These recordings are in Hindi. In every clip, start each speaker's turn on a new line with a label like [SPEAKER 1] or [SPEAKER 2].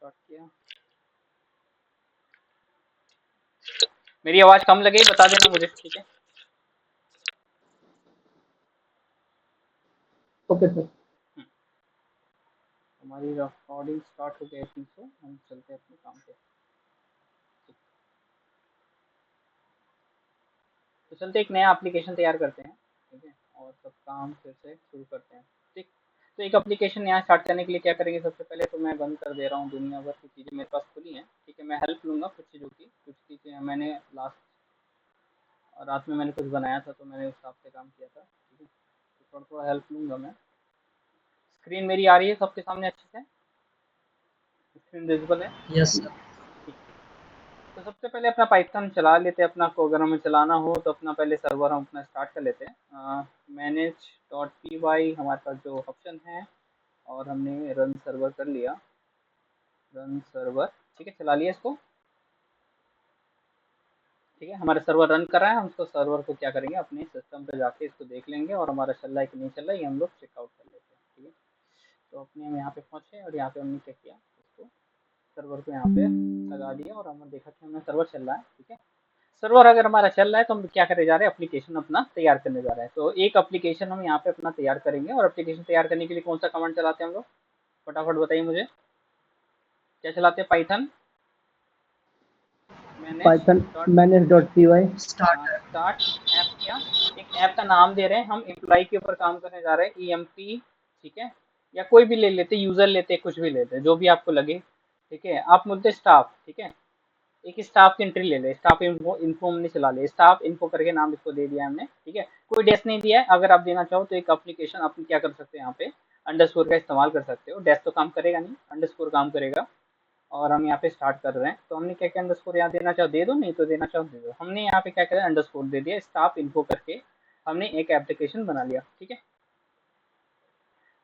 [SPEAKER 1] स्टार्ट किया। मेरी आवाज कम लगे बता देना मुझे, ठीक है।
[SPEAKER 2] Okay sir.
[SPEAKER 1] हमारी रिकॉर्डिंग स्टार्ट हो गई 300, हम चलते हैं अपने काम पे। तो चलते एक नया एप्लीकेशन तैयार करते हैं, ठीक है, और सब काम फिर से शुरू करते हैं। ठीक, तो एक एप्लीकेशन यहाँ स्टार्ट करने के लिए क्या करेंगे, सबसे पहले तो मैं बंद कर दे रहा हूँ दुनिया भर की चीज़ें मेरे पास खुली हैं, ठीक है। मैं हेल्प लूँगा कुछ चीज़ों की, कुछ चीज़ें मैंने लास्ट रात में मैंने कुछ बनाया था तो मैंने उस हिसाब से काम किया था, ठीक है। तो थोड़ा थोड़ा हेल्प लूँगा मैं। स्क्रीन मेरी आ रही है सबके सामने अच्छे से, स्क्रीन विजिबल है?
[SPEAKER 2] Yes sir.
[SPEAKER 1] ठीक। तो सबसे पहले अपना पाइथन चला लेते हैं अपना को, अगर हमें चलाना हो तो अपना पहले सर्वर हम अपना स्टार्ट कर लेते हैं। मैनेज डॉट पी वाई हमारे पास जो ऑप्शन है, और हमने रन सर्वर कर लिया, रन सर्वर, ठीक है, चला लिया इसको। ठीक है, हमारा सर्वर रन कर रहा है, हम इसको सर्वर को क्या करेंगे, अपने सिस्टम पे जाके इसको देख लेंगे और हमारा चल रहा है कि नहीं चल रहा है ये हम लोग चेकआउट कर लेते हैं, ठीक है। तो अपने हम यहाँ पे पहुँचे और यहाँ पे हमने क्या किया, इसको सर्वर को यहाँ पे लगा दिया और हमने देखा कि हमें सर्वर चल रहा है, ठीक है। सर्वर अगर हमारा चल रहा है तो हम क्या करने जा रहे हैं, एप्लीकेशन अपना तैयार करने जा रहे हैं। तो एक एप्लीकेशन हम यहाँ पे अपना तैयार करेंगे, और एप्लीकेशन तैयार करने के लिए कौन सा कमांड चलाते हैं हम लोग, फटाफट बताइए मुझे, क्या चलाते हैं? Python manage
[SPEAKER 2] Python
[SPEAKER 1] dot
[SPEAKER 2] manage dot P Y
[SPEAKER 3] starter.
[SPEAKER 1] Start app किया, एक ऐप का नाम दे रहे हैं, हम एम्प्लॉय के ऊपर काम करने जा रहे हैं, EMP, ठीक है, या कोई भी ले लेते, यूजर लेते, कुछ भी लेते, जो भी आपको लगे, ठीक है। आप बोलते स्टाफ, ठीक है, एक स्टाफ की एंट्री ले ले, स्टाफ इन्फो, इन्फो हमने चला ले, स्टाफ इन्फो करके नाम इसको दे दिया हमने, ठीक है। कोई डैश नहीं दिया है, अगर आप देना चाहो तो एक एप्लीकेशन आप क्या कर सकते हो, यहाँ पे अंडरस्कोर का इस्तेमाल कर सकते हो, डैश तो काम करेगा नहीं, अंडरस्कोर काम करेगा। और हम यहाँ पे स्टार्ट कर रहे हैं, तो हमने क्या क्या अंडरस्कोर यहाँ देना चाहो दे दो, नहीं तो देना चाहो दे दो। हमने यहाँ पे क्या किया, अंडरस्कोर दे दिया, स्टाफ इन्फो करके हमने एक एप्लीकेशन बना लिया, ठीक है।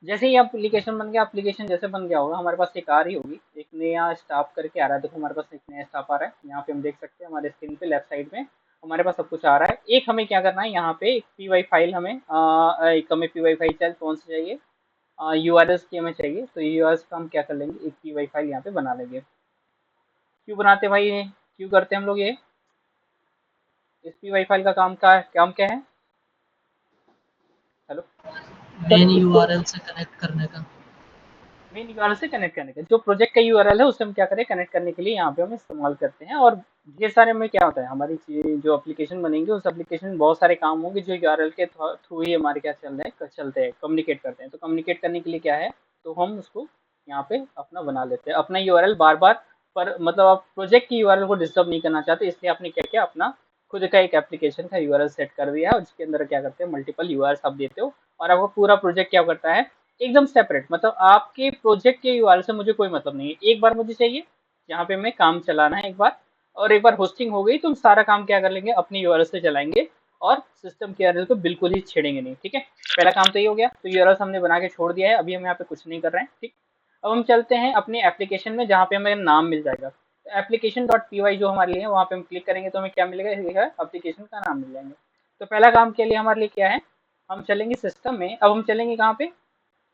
[SPEAKER 1] जैसे ही एप्लीकेशन बन गया, एप्लीकेशन जैसे बन गया होगा, हमारे पास एक आ रही होगी, एक नया स्टाफ करके आ रहा है, देखो हमारे पास एक नया स्टाफ आ रहा है, यहाँ पे हम देख सकते हैं हमारे स्क्रीन पे लेफ्ट साइड में हमारे पास सब कुछ आ रहा है। एक हमें क्या करना है, यहाँ पे एक पी फाइल हमें एक हमें पी फाइल चाहिए, कौन सी चाहिए, URLs की हमें चाहिए, तो URLs का हम क्या कर लेंगे, एक पी फाइल यहाँ पे बना लेंगे। क्यों बनाते हैं भाई ये, क्यों करते हैं हम लोग ये, इस पी फाइल का काम क्या है? हेलो,
[SPEAKER 2] सर
[SPEAKER 3] मेन
[SPEAKER 2] इसको।
[SPEAKER 3] यूआरएल से कनेक्ट करने का।
[SPEAKER 1] मेन यूआरएल से कनेक्ट करने का, जो प्रोजेक्ट का यूआरएल है उससे हम क्या करें, कनेक्ट करने के लिए यहाँ पे हम इस्तेमाल करते हैं। और ढेर सारे में क्या होता है, हमारी जो एप्लीकेशन बनेंगे उस एप्लीकेशन में बहुत सारे काम होंगे जो यूआरएल के थ्रू ही हमारे क्या चल रहे हैं, चलते हैं, कम्युनिकेट करते हैं। तो कम्युनिकेट करने के लिए क्या है, तो हम उसको यहाँ पे अपना बना लेते हैं, अपना यूआरएल बार बार, पर मतलब आप प्रोजेक्ट की यूआरएल को डिस्टर्ब नहीं करना चाहते, इसलिए आपने क्या किया, अपना खुद का एक एप्लीकेशन का यूआरएल सेट कर दिया है, और जिसके अंदर क्या करते हैं, मल्टीपल यूआरएल आप देते हो, और आपको पूरा प्रोजेक्ट क्या करता है, एकदम सेपरेट, मतलब आपके प्रोजेक्ट के यूआरएल से मुझे कोई मतलब नहीं है, एक बार मुझे चाहिए यहाँ पे मैं काम चलाना है एक बार, और एक बार होस्टिंग हो गई तो हम सारा काम क्या कर लेंगे, अपने यूआरएल से चलाएंगे, और सिस्टम के यूआरएल को बिल्कुल ही छेड़ेंगे नहीं, ठीक है। पहला काम तो ये हो गया, तो यूआरएल हमने बना के छोड़ दिया है, अभी हम यहाँ पे कुछ नहीं कर रहे हैं, ठीक। अब हम चलते हैं अपने एप्लीकेशन में, जहाँ पे हमें नाम मिल जाएगा, तो एप्लीकेशन डॉट पी वाई जो हमारे लिए है, वहाँ पे हम क्लिक करेंगे तो हमें क्या मिलेगा, एप्लीकेशन का नाम मिल जाएंगे। तो पहला काम के लिए हमारे लिए क्या है, हम चलेंगे सिस्टम में, अब हम चलेंगे कहाँ पे,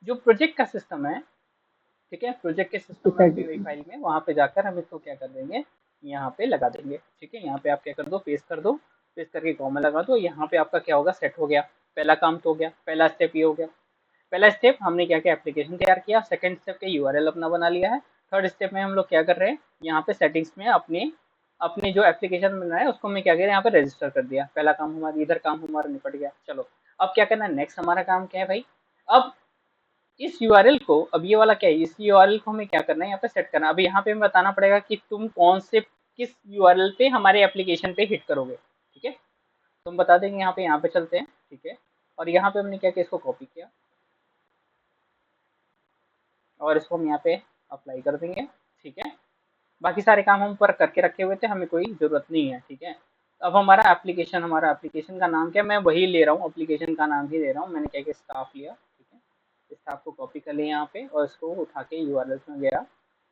[SPEAKER 1] जो प्रोजेक्ट का सिस्टम है, ठीक है, प्रोजेक्ट के सिस्टम में हम पी फाइल में वहाँ पे जाकर हम इसको क्या कर देंगे, यहाँ पे लगा देंगे, ठीक है। यहाँ पे आप क्या कर दो, पेस्ट कर दो, पेस्ट करके कॉमा लगा दो, यहाँ पे आपका क्या होगा, सेट हो गया, पहला काम तो हो गया, पहला स्टेप ये हो गया। पहला स्टेप हमने क्या किया, एप्लीकेशन तैयार किया, सेकंड स्टेप के यूआरएल अपना बना लिया है, थर्ड स्टेप में हम लोग क्या कर रहे हैं, यहाँ पे सेटिंग्स में अपने अपने जो एप्लीकेशन बन रहा है उसको मैं क्या करें, यहाँ पे रजिस्टर कर दिया, पहला काम हमारा, इधर काम हमारा निपट गया। चलो अब क्या करना है, नेक्स्ट हमारा काम क्या है भाई, अब इस यूआरएल को, अब ये वाला क्या है, इस यूआरएल को हमें क्या करना है, यहाँ पे सेट करना है। अब यहाँ पे हमें बताना पड़ेगा कि तुम कौन से, किस यूआरएल पे हमारे एप्लीकेशन पे हिट करोगे, ठीक है। तुम बता देंगे, यहाँ पे चलते हैं, ठीक है। और यहाँ पे हमने क्या किया, इसको कॉपी किया, और इसको हम यहाँ पे अप्लाई कर देंगे, ठीक है। बाकी सारे काम हम पर करके रखे हुए थे, हमें कोई ज़रूरत नहीं है, ठीक है। अब हमारा एप्लीकेशन का नाम क्या है, मैं वही ले रहा हूँ, एप्लीकेशन का नाम ही ले रहा हूँ, मैंने क्या किया, स्टाफ लिया, ठीक है। स्टाफ को कॉपी कर लिया यहाँ पे, और इसको उठा के यूआरएल में गया,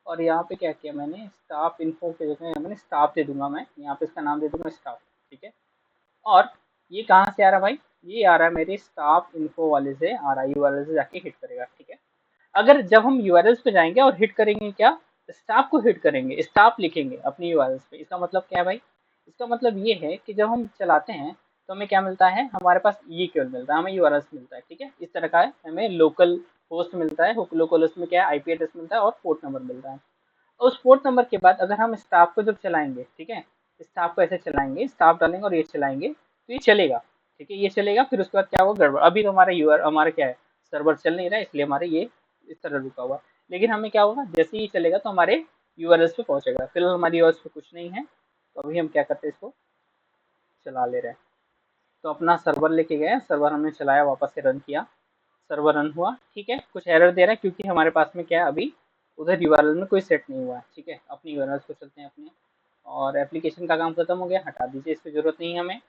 [SPEAKER 1] और यहाँ पे क्या किया मैंने, स्टाफ इन्फो के जगह मैंने स्टाफ दे दूंगा, मैं यहाँ पे इसका नाम दे दूंगा स्टाफ, ठीक है। और ये कहाँ से आ रहा है भाई, ये आ रहा है मेरे स्टाफ इन्फो वाले से आ रहा है, यूआरएल से जाके हिट करेगा, ठीक है। अगर जब हम यूआरएल्स पे जाएंगे और हिट करेंगे क्या, स्टाफ को हिट करेंगे, स्टाफ लिखेंगे अपनी यूआरएल पे। इसका मतलब क्या है भाई? इसका मतलब ये है कि जब हम चलाते हैं तो हमें क्या मिलता है, हमारे पास ये केवल मिलता है, हमें यूआरएल मिलता है, ठीक है। इस तरह का है, हमें लोकल होस्ट मिलता है, लोकल होस्ट में क्या है, आईपी एड्रेस मिलता है और पोर्ट नंबर मिलता है। उस पोर्ट नंबर के बाद अगर हम स्टाफ को जब चलाएंगे, ठीक है, स्टाफ को ऐसे चलाएंगे, स्टाफ डालेंगे और ये चलाएंगे तो ये चलेगा, ठीक है, ये चलेगा। फिर उसके बाद क्या होगा, गड़बड़। अभी तो हमारा यूआर हमारा क्या है, सर्वर चल नहीं रहा है, इसलिए हमारे ये इस तरह रुका हुआ। लेकिन हमें क्या होगा, जैसे ही चलेगा तो हमारे यूआरएल पे पहुंचेगा। फिलहाल हमारी यूआरएल पे कुछ नहीं है, तो अभी हम क्या करते हैं, इसको चला ले रहे हैं। तो अपना सर्वर लेके गए, सर्वर हमने चलाया, वापस से रन किया, सर्वर रन हुआ, ठीक है। कुछ एरर दे रहा है क्योंकि हमारे पास में क्या है, अभी उधर यूआरएल में कोई सेट नहीं हुआ है, ठीक है। अपनी यूआरएल को चलते हैं अपने, और एप्लीकेशन का काम खत्म हो गया, हटा दीजिए, इसकी जरूरत नहीं है हमें।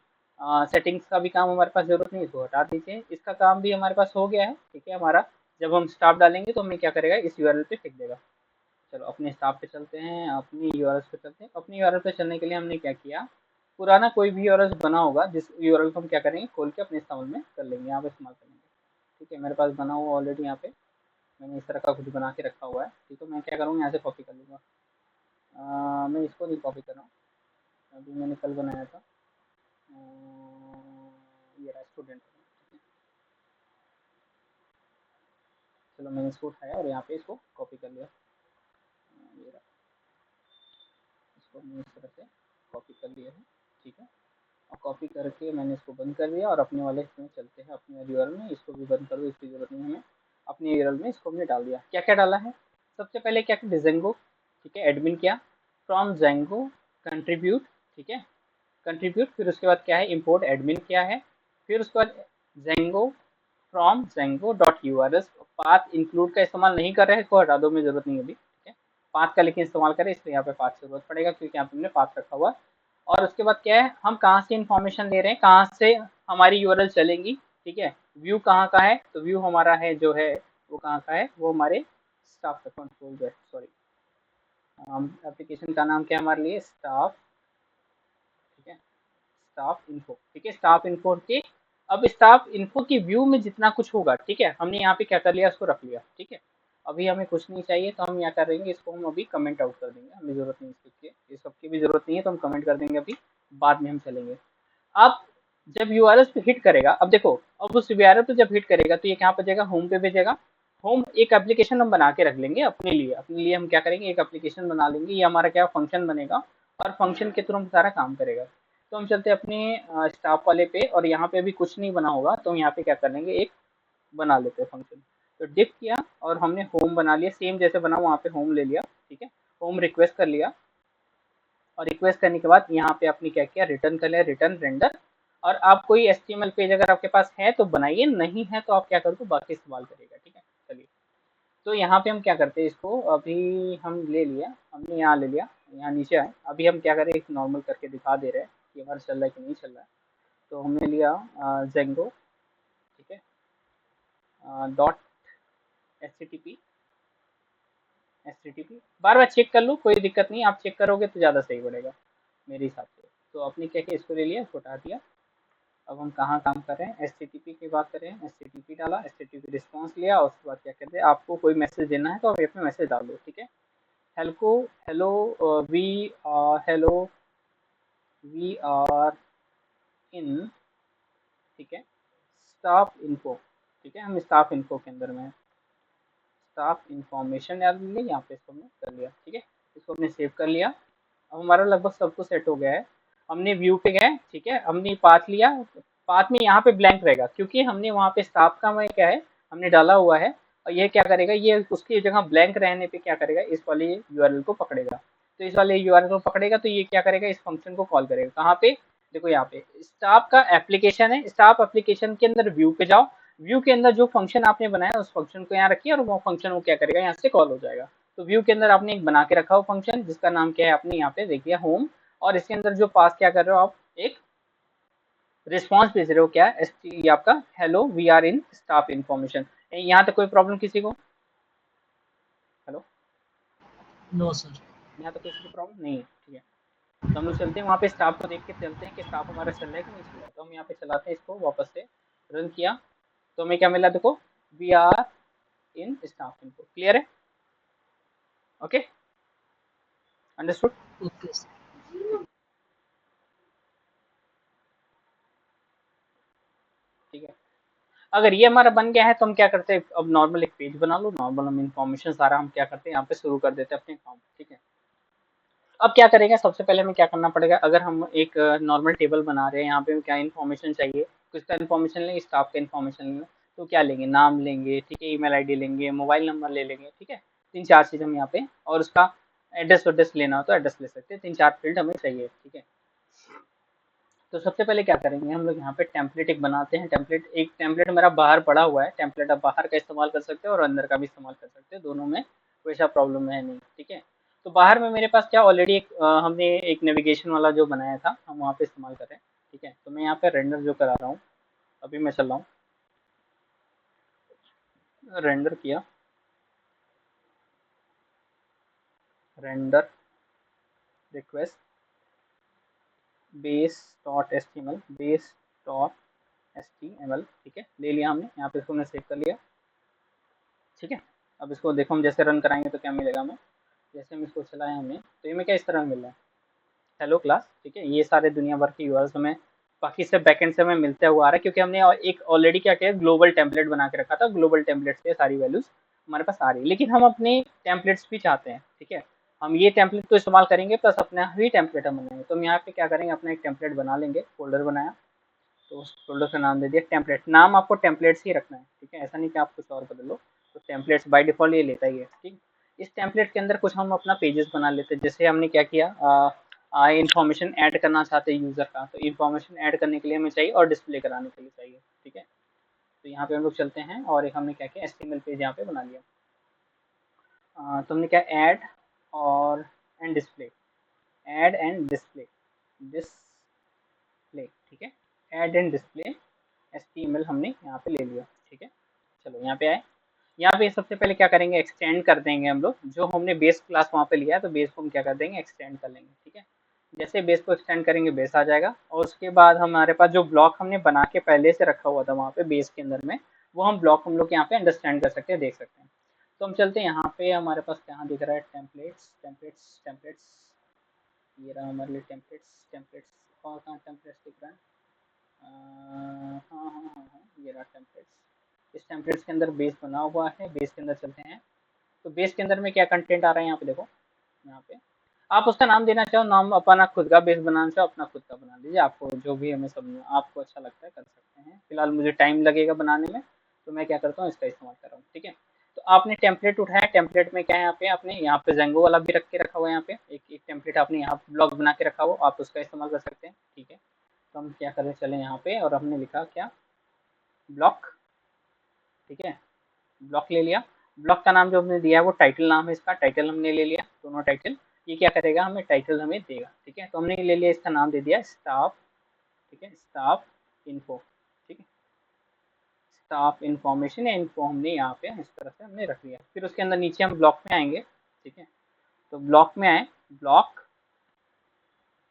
[SPEAKER 1] सेटिंग्स का भी काम हमारे पास जरूरत नहीं है, इसको हटा दीजिए। इसका काम भी हमारे पास हो गया है, ठीक है हमारा। जब हम स्टाफ डालेंगे तो हमें क्या करेगा, इस यूआरएल पे फेंक देगा। चलो अपने स्टाफ पे चलते हैं, अपनी यूआरएल पे चलते हैं। अपनी यूआरएल पे चलने के लिए हमने क्या किया, पुराना कोई भी यूआरएल बना होगा, जिस यूआरएल को हम क्या करेंगे, खोल के अपने इस्तेमाल में कर लेंगे, यहाँ पे इस्तेमाल करेंगे, ठीक है। मेरे पास बना हुआ ऑलरेडी, यहाँ पे मैंने इस तरह का कुछ बना के रखा हुआ है, ठीक है। मैं क्या करूँगा, यहाँ से कॉपी कर लूँगा। मैं इसको नहीं कॉपी कर रहा हूँ, अभी मैंने कल बनाया था। ये रहा स्टूडेंट, चलो मैंने इसको उठाया और यहाँ पे इसको कॉपी कर लिया। ये रहा, इसको मैंने इस तरह से कॉपी कर लिया है, ठीक है। और कॉपी करके मैंने इसको बंद कर दिया और अपने वाले इसमें चलते हैं, अपने यूआरएल में। इसको भी बंद कर दो, इसकी जरूरत नहीं है हमें। अपने यूआरएल में इसको हमने डाल दिया। क्या क्या डाला है, सबसे पहले क्या किया, जेंगो, ठीक है, एडमिन किया, फ्रॉम जेंगो कंट्रीब्यूट, ठीक है, कंट्रीब्यूट। फिर उसके बाद क्या है, इंपोर्ट एडमिन किया है। फिर उसके बाद Django from Django dot URL, path include का इस्तेमाल नहीं कर रहे हैं, इसको हटा दो, में जरूरत नहीं है अभी, ठीक है। पाथ का लेकिन इस्तेमाल करें, इसलिए यहाँ पे पाथ की जरूरत पड़ेगा क्योंकि यहाँ पे हमने पाथ रखा हुआ। और उसके बाद क्या है, हम कहाँ से इंफॉर्मेशन ले रहे हैं, कहाँ से हमारी यूआरएल चलेगी, ठीक है। व्यू कहाँ का है, तो व्यू हमारा है जो है वो कहाँ का है, वो हमारे स्टाफ का कंट्रोल है, सॉरी, एप्लीकेशन का नाम क्या है हमारे लिए, स्टाफ, ठीक है, स्टाफ इन्फो, ठीक है, स्टाफ इन्फो के। अब स्टाफ इन्फो की व्यू में जितना कुछ होगा, ठीक है, हमने यहाँ पे क्या कर लिया, उसको रख लिया, ठीक है। अभी हमें कुछ नहीं चाहिए तो हम क्या करेंगे, इसको हम अभी कमेंट आउट कर देंगे, हमें जरूरत नहीं इसकी, ये सब की भी जरूरत नहीं है, तो हम कमेंट कर देंगे अभी, बाद में हम चलेंगे। अब जब यूआरएल पे हिट करेगा, अब देखो, अब उस यूआरएल पे जब हिट करेगा तो ये कहाँ पे जाएगा, होम पे भेजेगा। होम एक एप्लीकेशन हम बना के रख लेंगे अपने लिए, अपने लिए हम क्या करेंगे, एक एप्लीकेशन बना लेंगे, ये हमारा क्या फंक्शन बनेगा, और फंक्शन के थ्रू हम सारा काम करेगा। तो हम चलते हैं अपने स्टाफ वाले पे, और यहाँ पे अभी कुछ नहीं बना होगा, तो हम यहाँ पे क्या कर लेंगे, एक बना लेते हैं फंक्शन। तो डिफ किया और हमने होम बना लिया, सेम जैसे बना वहाँ पे होम ले लिया, ठीक है। होम रिक्वेस्ट कर लिया, और रिक्वेस्ट करने के बाद यहाँ पे आपने क्या किया, रिटर्न कर लिया, रिटर्न रेंडर। और आप कोई एचटीएमएल पेज अगर आपके पास है तो बनाइए, नहीं है तो आप क्या कर दो, बाकी इस्तेमाल करिएगा, ठीक है। चलिए, तो यहाँ पे हम क्या करते हैं, इसको अभी हम ले लिया, हमने यहाँ ले लिया, यहाँ नीचे आए, अभी हम क्या करें, एक नॉर्मल करके दिखा दे रहे हैं कि हमारा चल रहा है कि नहीं चल रहा है। तो हमने लिया जेंगो, ठीक है, डॉट एच टी पी, बार बार चेक कर लो, कोई दिक्कत नहीं, आप चेक करोगे तो ज़्यादा सही पड़ेगा मेरे हिसाब से। तो आपने क्या किया, इसको ले लिया, इसको हटा दिया। अब हम कहाँ काम कर रहे हैं, एस टी पी की बात करें, एस टी पी डाला, एस टी पी रिस्पॉन्स लिया, और उसके बाद क्या कहते हैं, आपको कोई मैसेज देना है तो आप यहाँ पे मैसेज डाल दो, ठीक है। Hello, hello, we hello, we are in, ठीक है, स्टाफ इन्फो, ठीक है, हम स्टाफ इन्फो के अंदर में हैं। स्टाफ इंफॉर्मेशन डाल देंगे, यहाँ पे इसको हमने कर लिया, ठीक है। इसको हमने सेव कर लिया। अब हमारा लगभग सब कुछ सेट हो गया है। हमने व्यू पे गए, ठीक है, हमने पाथ लिया, पाथ में यहाँ पे ब्लैंक रहेगा क्योंकि हमने वहाँ पे स्टाफ का में क्या है, हमने डाला हुआ है। और ये क्या करेगा, ये उसकी जगह ब्लैंक रहने पे क्या करेगा, इस वाले यूआरएल को पकड़ेगा। तो इस वाले यूआरएल को पकड़ेगा तो ये क्या करेगा, इस फंक्शन को कॉल करेगा, कहाँ पे, देखो यहाँ पे स्टाफ का एप्लीकेशन है, स्टाफ एप्लीकेशन के अंदर व्यू पे जाओ, व्यू के अंदर जो फंक्शन आपने बनाया उस फंक्शन को यहाँ रखिए, और वो फंक्शन वो क्या करेगा, यहाँ से कॉल हो जाएगा। तो व्यू के अंदर आपने एक बना के रखा हो फंक्शन, जिसका नाम क्या है, आपने यहाँ पे देख लिया, होम। और इसके अंदर जो पास क्या कर रहे हो आप, एक रिस्पॉन्स भेज रहे हो, क्या ये आपका hello we are in staff information. यहाँ तक कोई प्रॉब्लम किसी को, हेलो,
[SPEAKER 2] नो सर।
[SPEAKER 1] यहाँ तक किसी को प्रॉब्लम नहीं है, ठीक है। तो हम लोग चलते हैं वहाँ पे, स्टाफ को देख के चलते हैं कि स्टाफ हमारा चल रहा है कि नहीं चल रहा है। तो हम यहाँ पे चलाते हैं इसको, वापस से रन किया, तो हमें क्या मिला, देखो, वी आर इन स्टाफ इनको, क्लियर है, ओके। अंडरस्टूड?
[SPEAKER 2] Okay sir.
[SPEAKER 1] ठीक है। अगर ये हमारा बन गया है तो हम क्या करते हैं, अब नॉर्मल एक पेज बना लो, नॉर्मल हम इन्फॉर्मेशन सारा हम क्या करते हैं यहाँ पे शुरू कर देते हैं अपने काम। ठीक है। अब क्या करेंगे, सबसे पहले हमें क्या करना पड़ेगा, अगर हम एक नॉर्मल टेबल बना रहे हैं, यहाँ पे हमें क्या इन्फॉर्मेशन चाहिए, किसका इन्फॉर्मेशन लेंगे, स्टाफ का इन्फॉर्मेशन लेंगे। तो क्या लेंगे, नाम लेंगे, ठीक है, ईमेल आईडी लेंगे, मोबाइल नंबर ले लेंगे, ठीक है, तीन चार चीज हम यहाँ पे, और उसका एड्रेस वड्रेस लेना हो तो एड्रेस ले सकते हैं, तीन चार फील्ड हमें चाहिए। ठीक है। तो सबसे पहले क्या करेंगे, हम लोग यहाँ पे टेम्पलेट एक बनाते हैं। टेम्पलेट, एक टेम्पलेट मेरा बाहर पड़ा हुआ है, टेम्पलेट आप बाहर का इस्तेमाल कर सकते हो और अंदर का भी इस्तेमाल कर सकते हो, दोनों में कोई ऐसा प्रॉब्लम है नहीं। ठीक है। तो बाहर में मेरे पास क्या ऑलरेडी एक हमने एक नेविगेशन वाला जो बनाया था, हम वहाँ पे इस्तेमाल कर रहे हैं। ठीक है। तो मैं यहाँ पे रेंडर जो करा रहा हूँ, अभी मैं चल रहा हूँ, रेंडर किया, render request base dot H T M L, base dot H T M L, ठीक है, ले लिया हमने, यहाँ पे इसको हमने सेव कर लिया। ठीक है। अब इसको देखो, हम जैसे रन कराएंगे तो क्या मिलेगा हमें, जैसे हम इसको चलाएं हमने, तो ये में क्या इस तरह मिल रहा है, हेलो क्लास। ठीक है। ये सारे दुनिया भर के यूआरएल्स हमें बाकी से बैकएंड से हमें मिलते हुआ आ रहा है, क्योंकि हमने एक ऑलरेडी क्या किया, ग्लोबल टेम्पलेट बना के रखा था, ग्लोबल टेम्पलेट से सारी वैल्यूज हमारे पास आ रही है। लेकिन हम अपने टेम्पलेट्स भी चाहते हैं। ठीक है। हम ये टेम्पलेट तो इस्तेमाल करेंगे, प्लस अपना ही टेम्पलेट हम बनाएंगे। तो हम यहाँ पे क्या करेंगे, अपना एक टेम्पलेट बना लेंगे, फोल्डर बनाया, तो उस फोल्डर का नाम दे दिया टेम्पलेट। नाम आपको टेम्पलेट्स ही रखना है। ठीक है। ऐसा नहीं कि आप कुछ और बदल लो, तो टेम्पलेट्स बाय डिफॉल्ट ये लेता ही है। ठीक। इस टेम्पलेट के अंदर कुछ हम अपना पेजेस बना लेते हैं। जैसे हमने क्या किया, इन्फॉर्मेशन ऐड करना चाहते हैं यूजर का, तो इन्फॉर्मेशन ऐड करने के लिए हमें चाहिए और डिस्प्ले कराने के लिए चाहिए। ठीक है। तो यहाँ पे हम लोग चलते हैं और एक हमने क्या किया, एचटीएमएल पेज यहाँ पे बना लिया। तो हमने क्या, ऐड और and display, add and display, display, ठीक है, ऐड एंड डिस्प्ले एचटीएमएल हमने यहाँ पे ले लिया। ठीक है। चलो यहाँ पे आए, यहाँ पे सबसे पहले क्या करेंगे, एक्सटेंड कर देंगे हम लोग, जो हमने बेस क्लास वहाँ पे लिया है, तो बेस को हम क्या कर देंगे, एक्सटेंड कर लेंगे। ठीक है। जैसे बेस को एक्सटेंड करेंगे, बेस आ जाएगा, और उसके बाद हमारे पास जो ब्लॉक हमने बना के पहले से रखा हुआ था वहाँ पे बेस के अंदर में, वो हम ब्लॉक हम लोग यहाँ पे अंडरस्टैंड कर सकते हैं, देख सकते हैं। तो हम चलते हैं यहाँ पे, हमारे पास कहाँ दिख रहा है, टेम्पलेट्स, टेम्पलेट्स, टेम्पलेट्स, ये रहा हमारे लिए टेम्पलेट्स, टेम्पलेट्स, और कहाँ टेम्पलेट्स दिख रहा है, हाँ हाँ हाँ हाँ, ये रहा टेम्पलेट्स। इस टेम्पलेट्स के अंदर बेस बना हुआ है, बेस के अंदर चलते हैं। तो बेस के अंदर में क्या कंटेंट आ रहा है, यहाँ पे देखो, यहाँ पे आप उसका नाम देना चाहो, नाम अपना खुद का बेस बनाना चाहो अपना खुद का बना लीजिए, आपको जो भी हमें सब आपको अच्छा लगता है कर सकते हैं। फिलहाल मुझे टाइम लगेगा बनाने में, तो मैं क्या करता हूँ, इसका इस्तेमाल कर रहा हूँ। ठीक है। तो आपने टेम्पलेट उठाया, टेम्पलेट में क्या है, यहाँ पे आपने यहाँ पे जेंगो वाला भी रख के रखा हुआ है, यहाँ पे एक एक टेम्पलेट आपने यहाँ ब्लॉग बना के रखा हुआ, आप उसका इस्तेमाल कर सकते हैं। ठीक है। तो हम क्या करें, चले यहाँ पे, और हमने लिखा क्या, ब्लॉक। ठीक है। ब्लॉक ले लिया। ब्लॉक का नाम जो हमने दिया है वो टाइटल नाम है, इसका टाइटल हमने ले लिया, दोनों टाइटल। ये क्या करेगा, हमें टाइटल हमें देगा। ठीक है। तो हमने ले लिया, इसका नाम दे दिया स्टाफ। ठीक है, स्टाफ इन्फो। ठीक है। स्टाफ इन्फॉर्मेशन या इन्फो हमने यहाँ पे इस तरह से हमने रख लिया। फिर उसके अंदर नीचे हम ब्लॉक में आएंगे। ठीक है। तो ब्लॉक में आए, ब्लॉक,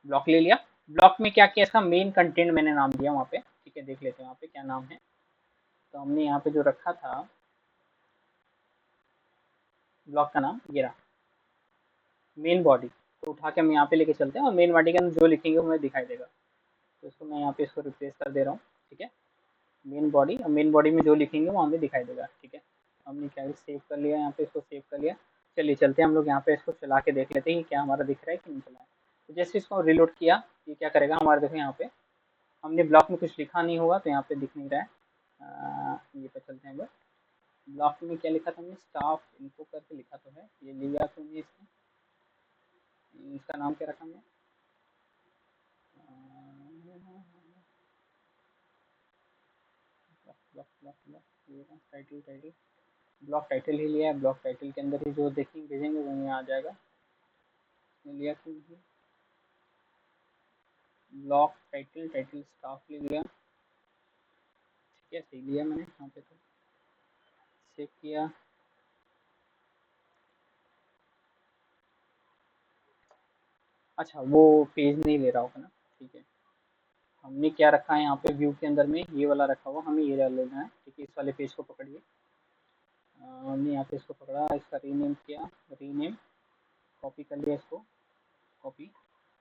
[SPEAKER 1] ब्लॉक ले लिया। ब्लॉक में क्या किया, इसका मेन कंटेंट मैंने नाम दिया वहाँ पे। ठीक है। देख लेते हैं वहाँ पे क्या नाम है। तो हमने यहाँ पे जो रखा था ब्लॉक का नाम, ये रहा मेन बॉडी। तो उठा के हम यहाँ पे लेके चलते हैं, और मेन बॉडी के अंदर जो लिखेंगे वो हमें दिखाई देगा। तो इसको मैं यहाँ पे इसको रिप्लेस कर दे रहा हूँ। ठीक है। मेन बॉडी, और मेन बॉडी में जो लिखेंगे वो हमें दिखाई देगा। ठीक है। हमने क्या सेव कर लिया, यहाँ पे इसको सेव कर लिया। चलिए चलते हैं हम लोग यहाँ पे, इसको चला के देख लेते हैं कि क्या हमारा दिख रहा है कि नहीं चला है। तो जैसे इसको रिलोड किया, ये क्या करेगा हमारे, देखो यहाँ पे हमने ब्लॉक में कुछ लिखा नहीं होगा तो यहाँ पे दिख नहीं रहा है। ये पे चलते हैं, ब्लॉक में क्या लिखा था हमने, स्टाफ इनको करके लिखा तो है, ये लिया तो नहीं, इसका इसका नाम क्या रखा हमने, ब्लॉक ब्लॉक ब्लॉक ब्लॉक, ये टाइटल, टाइटल, ब्लॉक टाइटल ही लिया है। ब्लॉक टाइटल के अंदर ही जो देखेंगे भेजेंगे वो यहाँ आ जाएगा। लिया क्यों नहीं, ब्लॉक टाइटल, टाइटल स्टाफ ले लिया। ठीक है, सही लिया मैंने यहाँ पे, तो सेव किया। अच्छा, वो पेज नहीं ले रहा होगा ना। ठीक है। हमने क्या रखा है यहाँ पे, व्यू के अंदर में ये वाला रखा हुआ, हमें ये वाला लेना है। ठीक है। इस वाले पेज को पकड़िए, हमने यहाँ पे इसको पकड़ा, इसका रीनेम किया, रीनेम, कॉपी कर लिया इसको, कॉपी,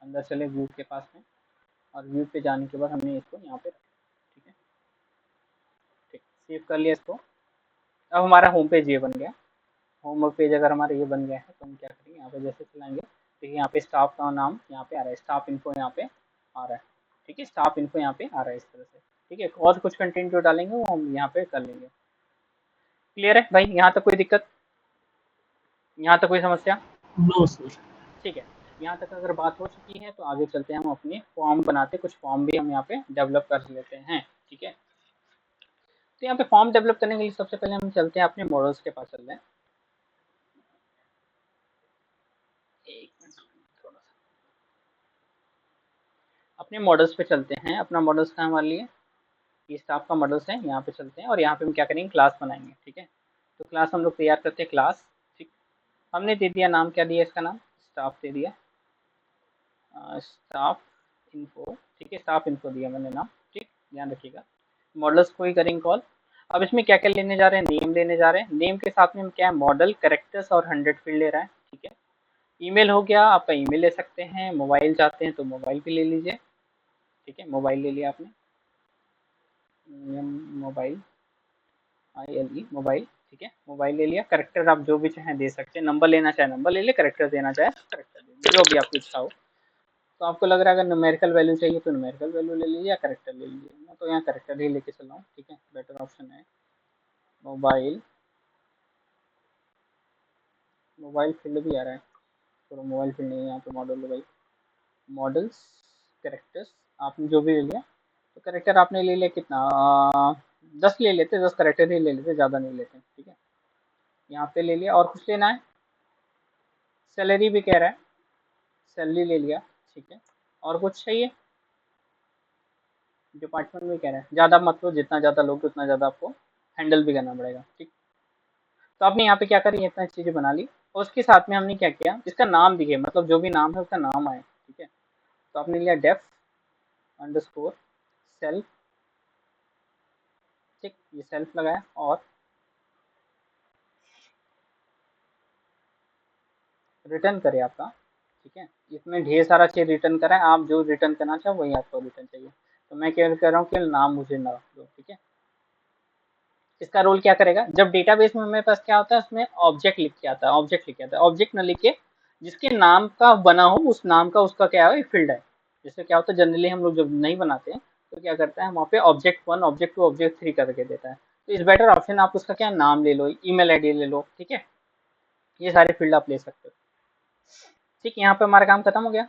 [SPEAKER 1] अंदर चले व्यू के पास में, और व्यू पे जाने के बाद हमने इसको यहाँ पे रखा। ठीक है, ठीक, सेव कर लिया इसको। अब हमारा होम पेज ये बन गया। होम पेज अगर हमारा ये बन गया है तो हम क्या करेंगे, यहाँ पे जैसे चलाएंगे देखिए यहाँ पे स्टाफ का नाम यहाँ पे आ रहा है, स्टाफ इन्फो यहाँ पे आ रहा है। ठीक है, स्टाफ इन्फो यहाँ पे आ रहा है इस तरह से। ठीक है, और कुछ कंटेंट जो डालेंगे वो हम यहाँ पे कर लेंगे। क्लियर है भाई, यहाँ तक कोई दिक्कत, यहाँ तक कोई समस्या?
[SPEAKER 2] No sir.
[SPEAKER 1] ठीक है, यहाँ तक अगर बात हो चुकी है तो आगे चलते हैं, हम अपने फॉर्म बनाते, कुछ फॉर्म भी हम यहाँ पे डेवलप कर लेते हैं। ठीक है, तो यहाँ पे फॉर्म डेवलप करने के लिए सबसे पहले हम चलते हैं अपने मॉडल्स के पास, चल रहे हैं। एक मिनट थोड़ा सा, अपने मॉडल्स पे चलते हैं। अपना मॉडल्स का हमारे लिए ये स्टाफ का मॉडल्स है, यहाँ पे चलते हैं और यहाँ पे हम क्या करेंगे, क्लास बनाएंगे। ठीक है, तो क्लास हम लोग तैयार करते हैं, क्लास। ठीक, हमने दे दिया नाम, क्या दिया इसका नाम, स्टाफ दे दिया, स्टाफ इन्फो। ठीक है, स्टाफ इन्फो दिया मैंने नाम। ठीक, ध्यान रखिएगा, मॉडल्स को ही करेंगे कॉल। अब इसमें क्या क्या लेने जा रहे हैं, नेम लेने जा रहे हैं। नेम के साथ में हम क्या है, मॉडल, करेक्टर्स और 100 फील्ड ले रहा है। ठीक है, ईमेल हो गया, आपका ईमेल ले सकते हैं। मोबाइल चाहते हैं तो मोबाइल भी ले लीजिए। ठीक है, मोबाइल ले लिया आपने, मोबाइल, ILE मोबाइल। ठीक है, मोबाइल ले लिया। करेक्टर आप जो भी चाहें दे सकते हैं, नंबर लेना चाहे नंबर ले ले, करेक्टर देना चाहे करेक्टर दे लीजिए, जो भी आपकी इच्छा हो। तो आपको लग रहा है अगर न्यूमेरिकल वैल्यू चाहिए तो न्यूमेरिकल वैल्यू ले लीजिए या करेक्टर ले लीजिए। मैं तो यहाँ करेक्टर ही लेके चल रहा हूँ। ठीक है, बेटर ऑप्शन है। मोबाइल, मोबाइल फील्ड भी आ रहा है, तो मोबाइल फील्ड नहीं है यहाँ पे, मॉडल है भाई, मॉडल्स, करेक्टर्स। आपने जो भी ले लिया, तो करेक्टर आपने ले लिया कितना, 10 ले लेते, 10 करेक्टर ही ले लेते, ज़्यादा नहीं लेते। ठीक है, यहाँ पे ले लिया। और कुछ लेना है, सैलरी भी कह रहा है, सैलरी ले लिया। ठीक है, और कुछ चाहिए, डिपार्टमेंट में कह रहा है, ज़्यादा मत लो, जितना ज़्यादा लोगे उतना ज़्यादा आपको हैंडल भी करना पड़ेगा। ठीक, तो आपने यहाँ पे क्या करी, इतना चीज़ें बना ली, और उसके साथ में हमने क्या किया, इसका नाम दिखे, मतलब जो भी नाम है उसका नाम आए। ठीक है, तो आपने लिया डेफ अंडरस्कोर सेल्फ। ठीक, ये सेल्फ लगाया, और रिटर्न करे आपका। ठीक है, इसमें ढेर सारा चीज़ रिटर्न करा है, आप जो रिटर्न करना चाहो वही आपको रिटर्न चाहिए। तो मैं क्या कर रहा हूँ कि नाम मुझे ना दो। ठीक है, इसका रोल क्या करेगा, जब डेटाबेस में मेरे पास क्या होता है, उसमें ऑब्जेक्ट लिख के आता है, ऑब्जेक्ट लिख के आता है, ऑब्जेक्ट न लिख के जिसके नाम का बना हो उस नाम का उसका क्या है, फील्ड है। जैसे क्या होता है, जनरली हम लोग जब नहीं बनाते हैं तो क्या करता है, वहाँ पे ऑब्जेक्ट 1, ऑब्जेक्ट 2, ऑब्जेक्ट 3 करके देता है। तो इस बेटर ऑप्शन आप उसका क्या नाम ले लो, ईमेल आईडी ले लो। ठीक है, ये सारे फील्ड आप ले सकते हो। ठीक, यहाँ पे हमारा काम खत्म हो गया,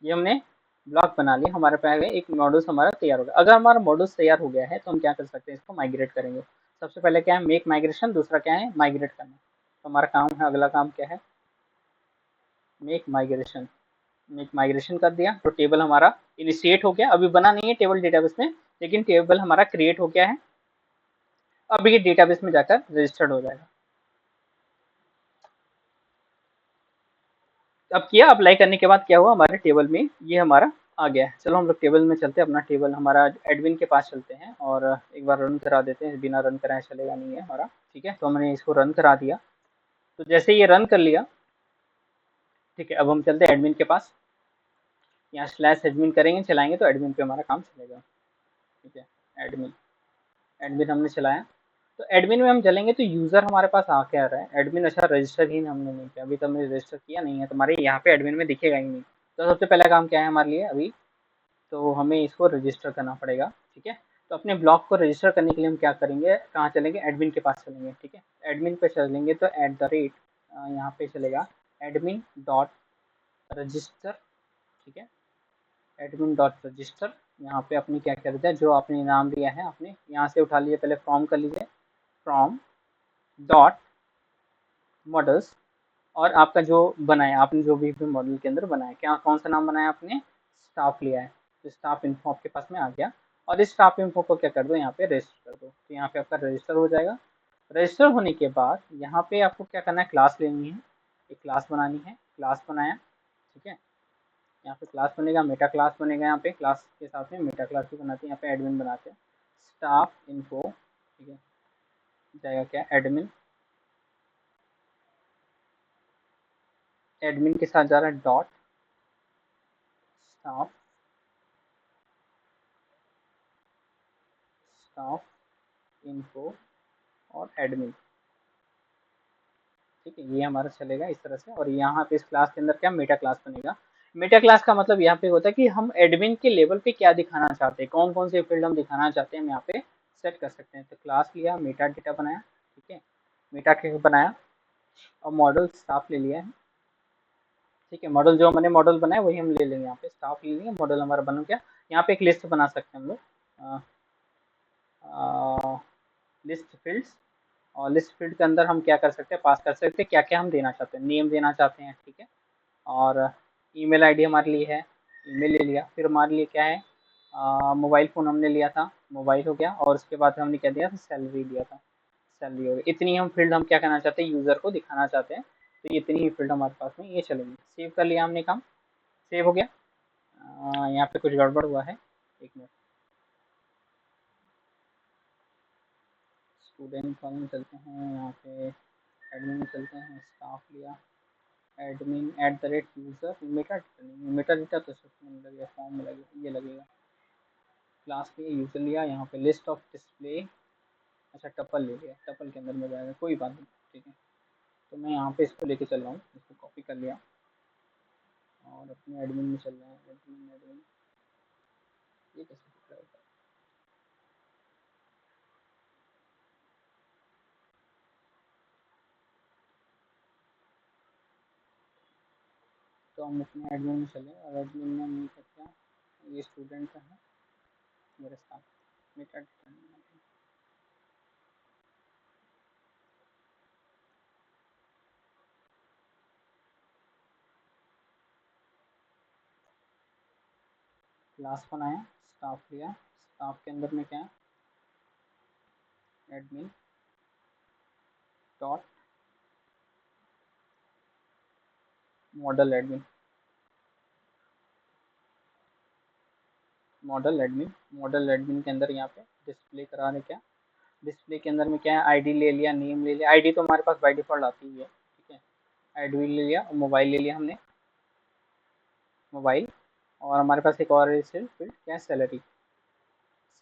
[SPEAKER 1] ये हमने ब्लॉक बना लिया, हमारे पास एक मॉडल्स हमारा तैयार हो गया। अगर हमारा मॉडल्स तैयार हो गया है तो हम क्या कर सकते हैं, इसको माइग्रेट करेंगे। सबसे पहले क्या है, मेक माइग्रेशन, दूसरा क्या है, माइग्रेट करना। तो हमारा काम है, अगला काम क्या है, मेक माइग्रेशन। मेक माइग्रेशन कर दिया तो टेबल हमारा इनिशिएट हो गया, अभी बना नहीं है टेबल डेटाबेस में, लेकिन टेबल हमारा क्रिएट हो गया है। अब ये डेटाबेस में जाकर रजिस्टर्ड हो जाएगा। अब किया, अप्लाई करने के बाद क्या हुआ, हमारे टेबल में ये हमारा आ गया है। चलो हम लोग टेबल में चलते हैं, अपना टेबल हमारा एडमिन के पास चलते हैं और एक बार रन करा देते हैं, बिना रन कराए चलेगा नहीं है हमारा। ठीक है, तो हमने इसको रन करा दिया। तो जैसे ये रन कर लिया, ठीक है, अब हम चलते हैं एडमिन के पास, यहाँ स्लैश एडमिन करेंगे, चलाएंगे तो एडमिन पे हमारा काम चलेगा। ठीक है, एडमिन, एडमिन हमने चलाया, तो एडमिन में हम चलेंगे तो यूज़र हमारे पास आ क्या रहा है, एडमिन। अच्छा, रजिस्टर ही हमने नहीं किया, अभी तो हमने रजिस्टर किया नहीं है, तो हमारे यहाँ पे एडमिन में दिखेगा ही नहीं। तो सबसे पहला काम क्या है हमारे लिए अभी, तो हमें इसको रजिस्टर करना पड़ेगा। ठीक है, तो अपने ब्लॉग को रजिस्टर करने के लिए हम क्या करेंगे, कहाँ चलेंगे, एडमिन के पास चलेंगे। ठीक है, एडमिन पे चलेंगे तो @ यहाँ पे चलेगा एडमिन डॉट रजिस्टर। ठीक है, एडमिन डॉट रजिस्टर, यहाँ पे अपनी क्या कर देते हैं, जो आपने नाम दिया है आपने यहाँ से उठा लीजिए, पहले फ्रॉम कर लीजिए, फ्रॉम डॉट मॉडल्स, और आपका जो बनाया आपने, जो भी मॉडल के अंदर बनाया, क्या कौन सा नाम बनाया आपने, स्टाफ लिया है, तो स्टाफ इन्फो आपके पास में आ गया। और इस स्टाफ इन्फो को क्या कर दो, यहाँ पे रजिस्टर कर दो, तो यहाँ पे आपका रजिस्टर हो जाएगा। रजिस्टर होने के बाद यहाँ पे आपको क्या करना है, क्लास लेनी है, एक क्लास बनानी है, क्लास बनाया। ठीक है, यहाँ पे क्लास बनेगा, मेटा क्लास बनेगा, यहाँ पे क्लास के साथ में मेटा क्लास भी बनाते हैं, यहाँ पे एडमिन बनाते हैं, स्टाफ इन्फो। ठीक है, जाएगा क्या, एडमिन, एडमिन के साथ जा रहा है डॉट स्टाफ, स्टाफ इन्फो और एडमिन। ठीक है, ये हमारा चलेगा इस तरह से। और यहाँ पे इस क्लास के अंदर क्या मेटा क्लास बनेगा। मेटा क्लास का मतलब यहाँ पे होता है कि हम एडमिन के लेवल पे क्या दिखाना चाहते हैं, कौन कौन से फील्ड हम दिखाना चाहते हैं, हम यहाँ पे सेट कर सकते हैं। तो क्लास लिया, मेटा डेटा बनाया, ठीक है, मेटा के बनाया, और मॉडल स्टाफ ले लिया है। ठीक है, मॉडल जो मैंने मॉडल बनाया वही हम ले लेंगे, यहाँ पे स्टाफ ले लेंगे, मॉडल हमारा बन गया। यहाँ पे एक लिस्ट बना सकते हैं हम लोग, लिस्ट फील्ड्स। और लिस्ट फील्ड के अंदर हम क्या कर सकते हैं, पास कर सकते हैं क्या क्या हम देना चाहते हैं, नेम देना चाहते हैं, ठीक है। और ईमेल आईडी हमारे लिए है, ईमेल ले लिया। फिर हमारे लिए क्या है, मोबाइल फ़ोन हमने लिया था, मोबाइल हो गया। और उसके बाद हमने क्या दिया था, सैलरी दिया था, सैलरी हो गई। इतनी हम फील्ड हम क्या करना चाहते हैं, यूज़र को दिखाना चाहते हैं। तो इतनी ही फील्ड हमारे पास में ये चलेंगी। सेव कर लिया हमने, काम सेव हो गया। यहाँ पे कुछ गड़बड़ हुआ है, एक मिनट। स्टूडेंट कॉलम में चलते हैं, यहाँ पे एडमिन में चलते हैं, स्टाफ लिया, admin at the rate user, Meta data नहीं, मेटा डेटा तो सिस्टम में लगेगा, फॉर्म में लगेगा, ये लगेगा। क्लास लिया, यूज़र लिया, यहाँ पे लिस्ट ऑफ डिस्प्ले, अच्छा टपल ले लिया, टपल के अंदर में जाएगा, कोई बात नहीं, ठीक है। तो मैं यहाँ पे इसको लेके चल रहा हूँ, इसको कॉपी कर लिया और अपने एडमिन में चल रहे हैं। एडमिन एडमिन, ये कैसे दिख रहा है। तो हम अपने एडमिन में चले, और एडमिन में हमने क्या किया, ये स्टूडेंट का है, मेरे साथ मेटा डेटा क्लास बनाया, स्टाफ लिया, स्टाफ के अंदर में क्या है, admin dot model admin, model admin के अंदर यहाँ पे डिस्प्ले करा रहे क्या, डिस्प्ले के अंदर में क्या है, आईडी ले लिया, नेम ले लिया। आईडी तो हमारे पास बाय डिफॉल्ट आती ही है, ठीक है। आईडी ले लिया और मोबाइल ले लिया हमने, मोबाइल। और हमारे पास एक और फील्ड क्या है, सैलरी,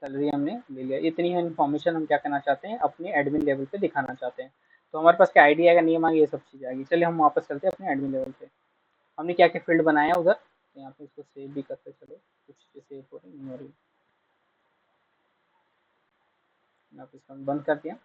[SPEAKER 1] सैलरी हमने ले लिया। इतनी इन्फॉर्मेशन हम क्या करना चाहते हैं, अपने एडमिन लेवल पे दिखाना चाहते हैं। तो हमारे पास क्या आईडी आएगा, नेम आएगा, ये सब चीज़ आएगी। चलिए हम वापस चलते हैं अपने एडमिन लेवल पे। हमने क्या क्या फील्ड बनाया उधर, तो यहाँ पे इसको सेव भी करते चलो, कुछ चीज़ें सेव हो रही नहीं हो रही। यहाँ पे इसको बंद कर दिया।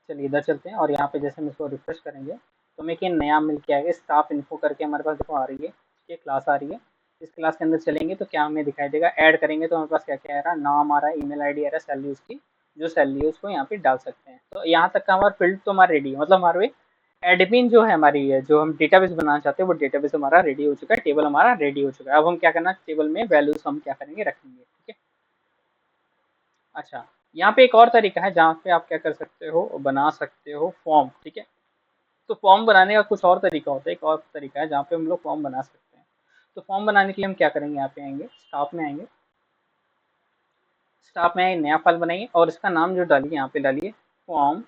[SPEAKER 1] चलिए इधर चलते हैं, और यहाँ पे जैसे हम इसको रिफ्रेश करेंगे तो हमें क्या नया मिल के आएगा, स्टाफ इन्फो करके हमारे पास देखो आ रही है, ये क्लास आ रही है। इस क्लास के अंदर चलेंगे तो क्या हमें दिखाई देगा, ऐड करेंगे तो हमारे पास क्या क्या आ रहा है, नाम आ रहा है, ईमेल आईडी आ रहा है, सैलरी उसकी जो सैलरी है उसको यहाँ पे डाल सकते हैं। तो यहाँ तक का हमारा फील्ड तो हमारा रेडी है, मतलब हमारे एडमिन जो है हमारी है, जो हम डेटाबेस बनाना चाहते हैं वो डेटाबेस हमारा रेडी हो चुका है, टेबल हमारा रेडी हो चुका है। अब हम क्या करना, टेबल में वैल्यूज हम क्या करेंगे, रखेंगे, ठीक है। अच्छा, यहाँ पे एक और तरीका है जहाँ पे आप क्या कर सकते हो, बना सकते हो फॉर्म, ठीक है। तो फॉर्म बनाने का कुछ और तरीका होता है, एक और तरीका है जहाँ पे हम लोग फॉर्म बना सकते हैं। तो फॉर्म बनाने के लिए हम क्या करेंगे, यहाँ पे आएंगे, स्टाफ में आएंगे, स्टाफ में आएंगे, नया फाइल बनाइए, और इसका नाम जो डालिए यहाँ पे डालिए form,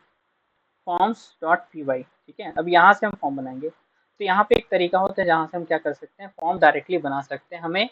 [SPEAKER 1] forms dot P Y, ठीक है। अब यहाँ से हम फॉर्म बनाएंगे। तो यहाँ पे एक तरीका होता है जहाँ से हम क्या कर सकते हैं, फॉर्म डायरेक्टली बना सकते हैं। हमें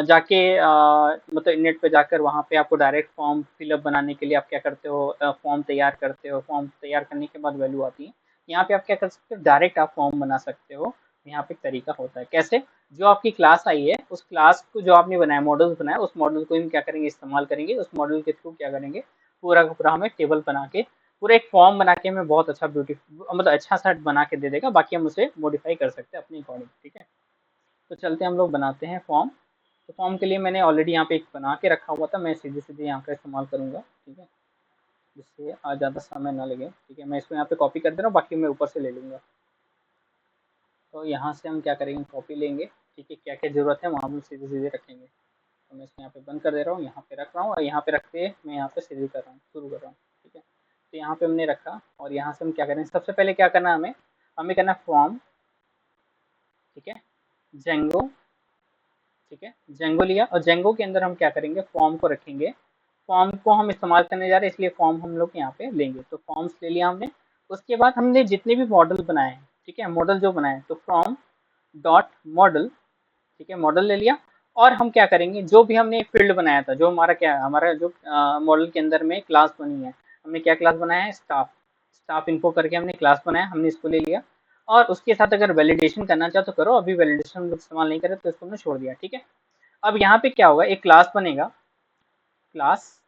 [SPEAKER 1] जाके मतलब नेट पे जाकर वहाँ पे आपको डायरेक्ट फॉर्म फिलअप बनाने के लिए आप क्या करते हो, फॉर्म तैयार करते हो, फॉर्म तैयार करने के बाद वैल्यू आती है। यहाँ पे आप क्या कर सकते हो, डायरेक्ट आप फॉर्म बना सकते हो। यहाँ पे एक तरीका होता है, कैसे, जो आपकी क्लास आई है उस क्लास को जो आपने बनाया, मॉडल्स बनाया, उस मॉडल को हम क्या करेंगे, इस्तेमाल करेंगे। उस मॉडल के थ्रू क्या करेंगे, पूरा का पूरा हमें टेबल बना के, पूरा एक फॉर्म बना के हमें बहुत अच्छा ब्यूटीफुल मतलब अच्छा सा बना के दे देगा। बाकी हम उसे मॉडिफाई कर सकते हैं अपने अकॉर्डिंग, ठीक है। तो चलते हैं हम लोग बनाते हैं फॉर्म। तो फॉर्म के लिए मैंने ऑलरेडी यहाँ पे एक बना के रखा हुआ था, मैं सीधे सीधे यहाँ का इस्तेमाल करूँगा, ठीक है, जिससे ज़्यादा समय ना लगे, ठीक है। मैं इसको यहाँ पे कॉपी कर दे रहा हूँ, बाकी मैं ऊपर से ले लूँगा। तो यहाँ से हम क्या करेंगे, कॉपी लेंगे, ठीक है, क्या क्या ज़रूरत है वहाँ हम सीधे सीधे रखेंगे। तो मैं इसको यहाँ पे बंद कर दे रहा हूँ, यहाँ पे रख रहा हूँ, और यहाँ पे रख के मैं यहाँ पे सीधे कर रहा हूँ, शुरू कर रहा हूँ, ठीक है। तो यहाँ पे हमने रखा, और यहाँ से हम क्या करेंगे, सबसे पहले क्या करना है हमें, हमें करना फॉर्म, ठीक है, जेंगो, ठीक है, जेंगो लिया, और जेंगो के अंदर हम क्या करेंगे, फॉर्म को रखेंगे। फॉर्म को हम इस्तेमाल करने जा रहे हैं, इसलिए फॉर्म हम लोग यहाँ पे लेंगे। तो फॉर्म्स ले लिया हमने। उसके बाद हमने जितने भी मॉडल बनाए हैं, ठीक है, मॉडल जो बनाए, तो फ्रॉम डॉट मॉडल, ठीक है, मॉडल ले लिया। और हम क्या करेंगे, जो भी हमने फील्ड बनाया था, जो हमारा क्या है, हमारा जो मॉडल के अंदर में क्लास बनी है, हमने क्या क्लास बनाया है, स्टाफ, स्टाफ इन्फो करके हमने क्लास बनाया, हमने इसको ले लिया। और उसके साथ अगर वैलिडेशन करना चाहो तो करो, अभी वैलिडेशन हम लोग इस्तेमाल नहीं करें तो इसको हमने छोड़ दिया, ठीक है। अब यहाँ पे क्या होगा, एक क्लास बनेगा, क्लास,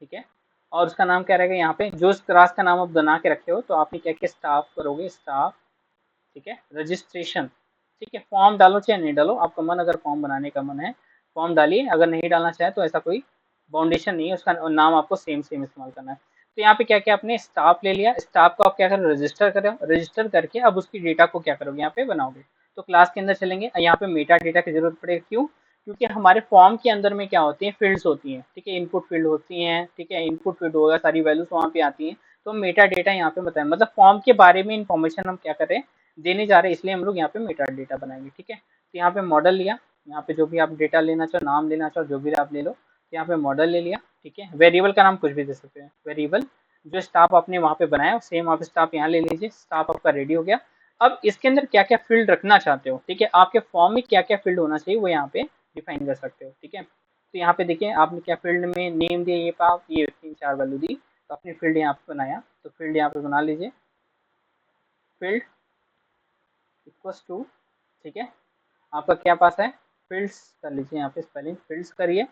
[SPEAKER 1] ठीक है। और उसका नाम क्या रहेगा, यहाँ पे जो इस क्लास का नाम आप बना के रखे हो, तो आपने क्या किया, स्टाफ करोगे, स्टाफ, ठीक है, रजिस्ट्रेशन, ठीक है। फॉर्म डालो चाहे नहीं डालो, आपका मन, अगर फॉर्म बनाने का मन है फॉर्म डालिए, अगर नहीं डालना चाहे तो ऐसा कोई बाउंडेशन नहीं है, उसका नाम आपको सेम सेम इस्तेमाल करना है। तो यहाँ पे क्या क्या आपने स्टाफ ले लिया, स्टाफ को आप क्या करो, रजिस्टर करो, रजिस्टर करके अब उसकी डेटा को क्या करोगे, यहाँ पे बनाओगे। तो क्लास के अंदर चलेंगे, यहाँ पे मेटा डेटा की जरूरत पड़ेगी, क्यों, क्योंकि हमारे फॉर्म के अंदर में क्या होती है, फील्ड्स होती हैं, ठीक है, इनपुट फील्ड होती हैं, ठीक है, इनपुट फील्ड होगा, सारी वैल्यूज वहाँ पे आती हैं। तो मेटा डेटा यहाँ पे बताएं, मतलब फॉर्म के बारे में इंफॉर्मेशन हम क्या करें, देने जा रहे हैं, इसलिए हम लोग यहाँ पे मेटा डेटा बनाएंगे, ठीक है। तो यहाँ पे मॉडल लिया, यहाँ पे जो भी आप डेटा लेना चाहो, नाम लेना चाहो, जो भी आप ले लो। तो यहाँ पे मॉडल ले लिया, ठीक है। वेरिएबल का नाम कुछ भी दे सकते हैं, वेरिएबल, जो स्टाफ आपने वहाँ पे बनाया सेम आप स्टाफ यहाँ ले लीजिए, स्टाफ आपका रेडी हो गया। अब इसके अंदर क्या क्या फील्ड रखना चाहते हो, ठीक है, आपके फॉर्म में क्या क्या फील्ड होना चाहिए वो यहाँ पे डिफाइन कर सकते हो, ठीक है। तो यहाँ पे देखिए, आपने क्या फील्ड में नेम दिया, ये पाप, ये 3 4 वैल्यू दी, तो अपनी फील्ड यहाँ पे बनाया, तो फील्ड यहाँ पे बना लीजिए, फील्ड इक्वल्स टू, ठीक है, आपका क्या पास है, फील्ड्स कर लीजिए, यहाँ पे स्पेलिंग फील्ड्स करिए।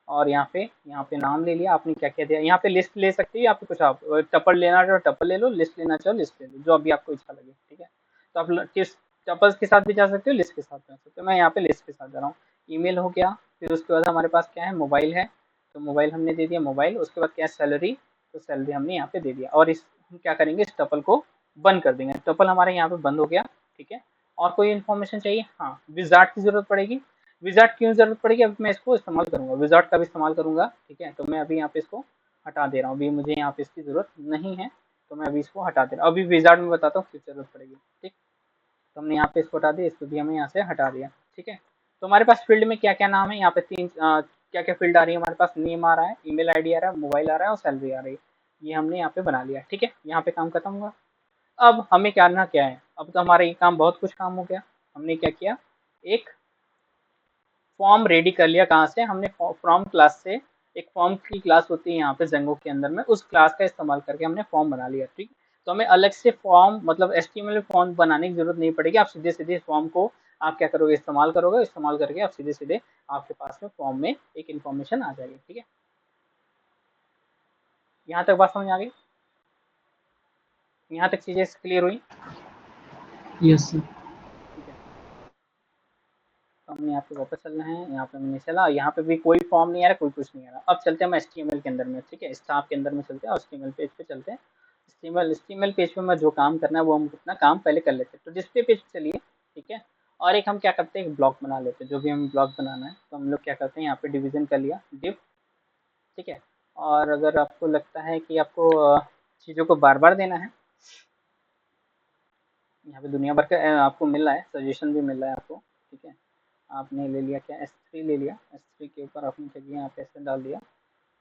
[SPEAKER 1] और यहाँ पे नाम ले लिया, आपने क्या क्या दिया, यहाँ पे लिस्ट ले सकती है, आपको कुछ आप टपल लेना चाहो टपल ले लो, लिस्ट लेना चाहो लिस्ट ले लो, जो अभी आपको इच्छा लगे, ठीक है। तो आप किस टपल्स के साथ भी जा सकते हो, लिस्ट के साथ जा सकते हो, मैं यहाँ पे लिस्ट के साथ जा रहा हूँ। ईमेल हो गया, फिर उसके बाद हमारे पास क्या है, मोबाइल है, तो मोबाइल हमने दे दिया मोबाइल। उसके बाद क्या है, सैलरी, तो सैलरी हमने यहाँ पे दे दिया। और इस हम क्या करेंगे, इस टपल को बंद कर देंगे, टपल हमारे यहाँ पे बंद हो गया, ठीक है। और कोई इन्फॉर्मेशन चाहिए, हाँ, विजार्ड की जरूरत पड़ेगी। विजार्ड क्यों जरूरत पड़ेगी, अब मैं इसको इस्तेमाल करूंगा, विजार्ड का भी इस्तेमाल करूंगा, ठीक है। तो मैं अभी यहाँ पे इसको हटा दे रहा हूँ, अभी मुझे यहाँ पे इसकी जरूरत नहीं है, तो मैं अभी इसको हटा दे रहा हूँ। अभी विजार्ड में बताता हूँ क्यों जरूरत पड़ेगी, ठीक। तो हमने यहाँ पे इसको हटा दिया, इसको भी हमें यहाँ से हटा दिया, ठीक है। तो हमारे पास फील्ड में क्या क्या नाम है, यहाँ पे क्या क्या फील्ड आ रही है हमारे पास, नेम आ रहा है, ईमेल आईडी आ रहा है, मोबाइल आ रहा है और सैलरी आ रही है। ये हमने यहाँ पे बना लिया, ठीक है, यहाँ पे काम खत्म हुआ। अब हमें करना क्या है, अब तो हमारा ये काम, बहुत कुछ काम हो गया। हमने क्या किया, एक फॉर्म रेडी कर लिया, कहाँ से, हमने फ्रॉम क्लास से, एक फॉर्म की क्लास होती है यहाँ पे जेंगो के अंदर में, उस क्लास का इस्तेमाल करके हमने फॉर्म बना लिया, ठीक। तो हमें अलग से फॉर्म, मतलब एचटीएमएल फॉर्म बनाने की जरूरत नहीं पड़ेगी, आप सीधे सीधे फॉर्म को आप क्या करोगे, इस्तेमाल करोगे, इस्तेमाल करके आप सीधे सीधे आपके पास में फॉर्म में एक इन्फॉर्मेशन आ जाएगी, ठीक है। यहाँ तक बात समझ आ गई, यहाँ तक चीजें क्लियर हुई,
[SPEAKER 2] यस सर।
[SPEAKER 1] ठीक है। तो हमने यहाँ पे वापस चलना है, यहाँ पे हमने चला, यहाँ पे भी कोई फॉर्म नहीं आ रहा, कोई कुछ नहीं आ रहा। अब चलते हैं हम एचटीएमएल के अंदर में, ठीक है, स्टाफ के अंदर में चलते हैं और एचटीएमएल पेज पे चलते हैं। एचटीएमएल पेज पे मैं जो काम करना है वो हम अपना काम पहले कर लेते हैं। तो डिस्प्ले पेज पे चलिए, ठीक है। और एक हम क्या करते हैं, एक ब्लॉक बना लेते हैं, जो भी हम ब्लॉक बनाना है तो हम लोग क्या करते हैं, यहाँ पे डिवीजन कर लिया, डिव, ठीक है। और अगर आपको लगता है कि आपको चीज़ों को बार बार देना है, यहाँ पे दुनिया भर का आपको मिल रहा है, सजेशन भी मिल रहा है आपको, ठीक है। आपने ले लिया क्या, S3 ले लिया, S3 के ऊपर आपने क्या किया, यहाँ पे ऐसे डाल दिया।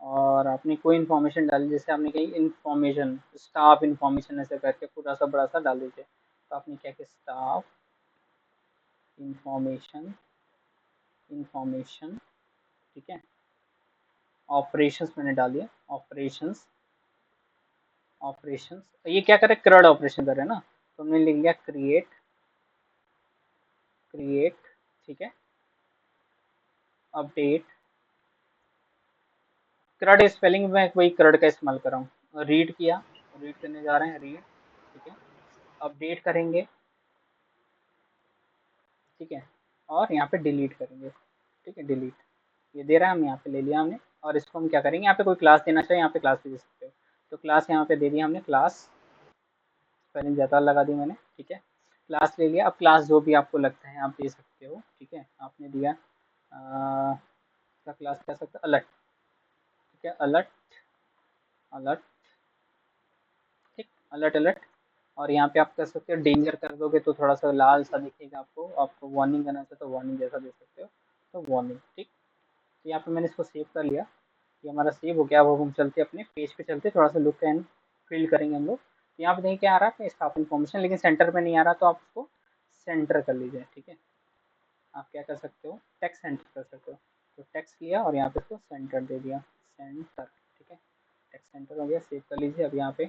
[SPEAKER 1] और आपने कोई इन्फॉर्मेशन डाली, जैसे आपने कही इन्फॉर्मेशन, स्टाफ इन्फॉर्मेशन, ऐसे करके पूरा सा बड़ा सा डाल दीजिए। तो आपने क्या किया, स्टाफ इन्फॉर्मेशन, इन्फॉर्मेशन, ठीक है। ऑपरेशंस मैंने डाल दिया, ऑपरेशंस, ऑपरेशंस, ये क्या करे, क्रड ऑपरेशन कर रहे हैं ना, तो हमने लिख लिया क्रिएट, क्रिएट, ठीक है, अपडेट, क्रड स्पेलिंग में वही क्रड का इस्तेमाल कर रहा हूँ, रीड किया, रीड करने जा रहे हैं, रीड, ठीक है, अपडेट करेंगे, ठीक है। और यहाँ पे डिलीट करेंगे, ठीक है, डिलीट, ये दे रहा है, हम यहाँ पे ले लिया हमने। और इसको हम क्या करेंगे, यहाँ पे कोई क्लास देना चाहिए, यहाँ पे क्लास भी दे सकते हो। तो क्लास यहाँ पे दे दिया हमने, क्लास, स्पेलिंग ज़्यादा लगा दी मैंने, ठीक है। क्लास ले लिया, अब क्लास जो भी आपको लगता है आप दे सकते हो, ठीक है। आपने दिया इसका क्लास कह सकते हो अलर्ट, ठीक है, अलर्ट, अलर्ट, ठीक, अलर्ट, अलर्ट। और यहाँ पे आप कर सकते हो डेंजर कर दोगे तो थोड़ा सा लाल सा दिखेगा आपको, आपको वार्निंग करना चाहते तो वार्निंग जैसा दे सकते हो, तो वार्निंग, ठीक। तो यहाँ पे मैंने इसको सेव कर लिया, ये हमारा सेव हो गया। अब हम चलते अपने पेज पे चलते, थोड़ा सा लुक एंड फील करेंगे हम लोग। यहाँ पे देखिए क्या आ रहा है, स्टाफ इन्फॉर्मेशन, लेकिन सेंटर पे नहीं आ रहा, तो आप उसको सेंटर कर लीजिए, ठीक है। आप क्या कर सकते हो, टेक्स्ट सेंटर कर सकते हो। तो टेक्स्ट लिया और यहाँ पे इसको सेंटर दे दिया, सेंटर, ठीक है। टेक्स्ट सेंटर हो गया, सेव कर लीजिए। अब यहाँ पे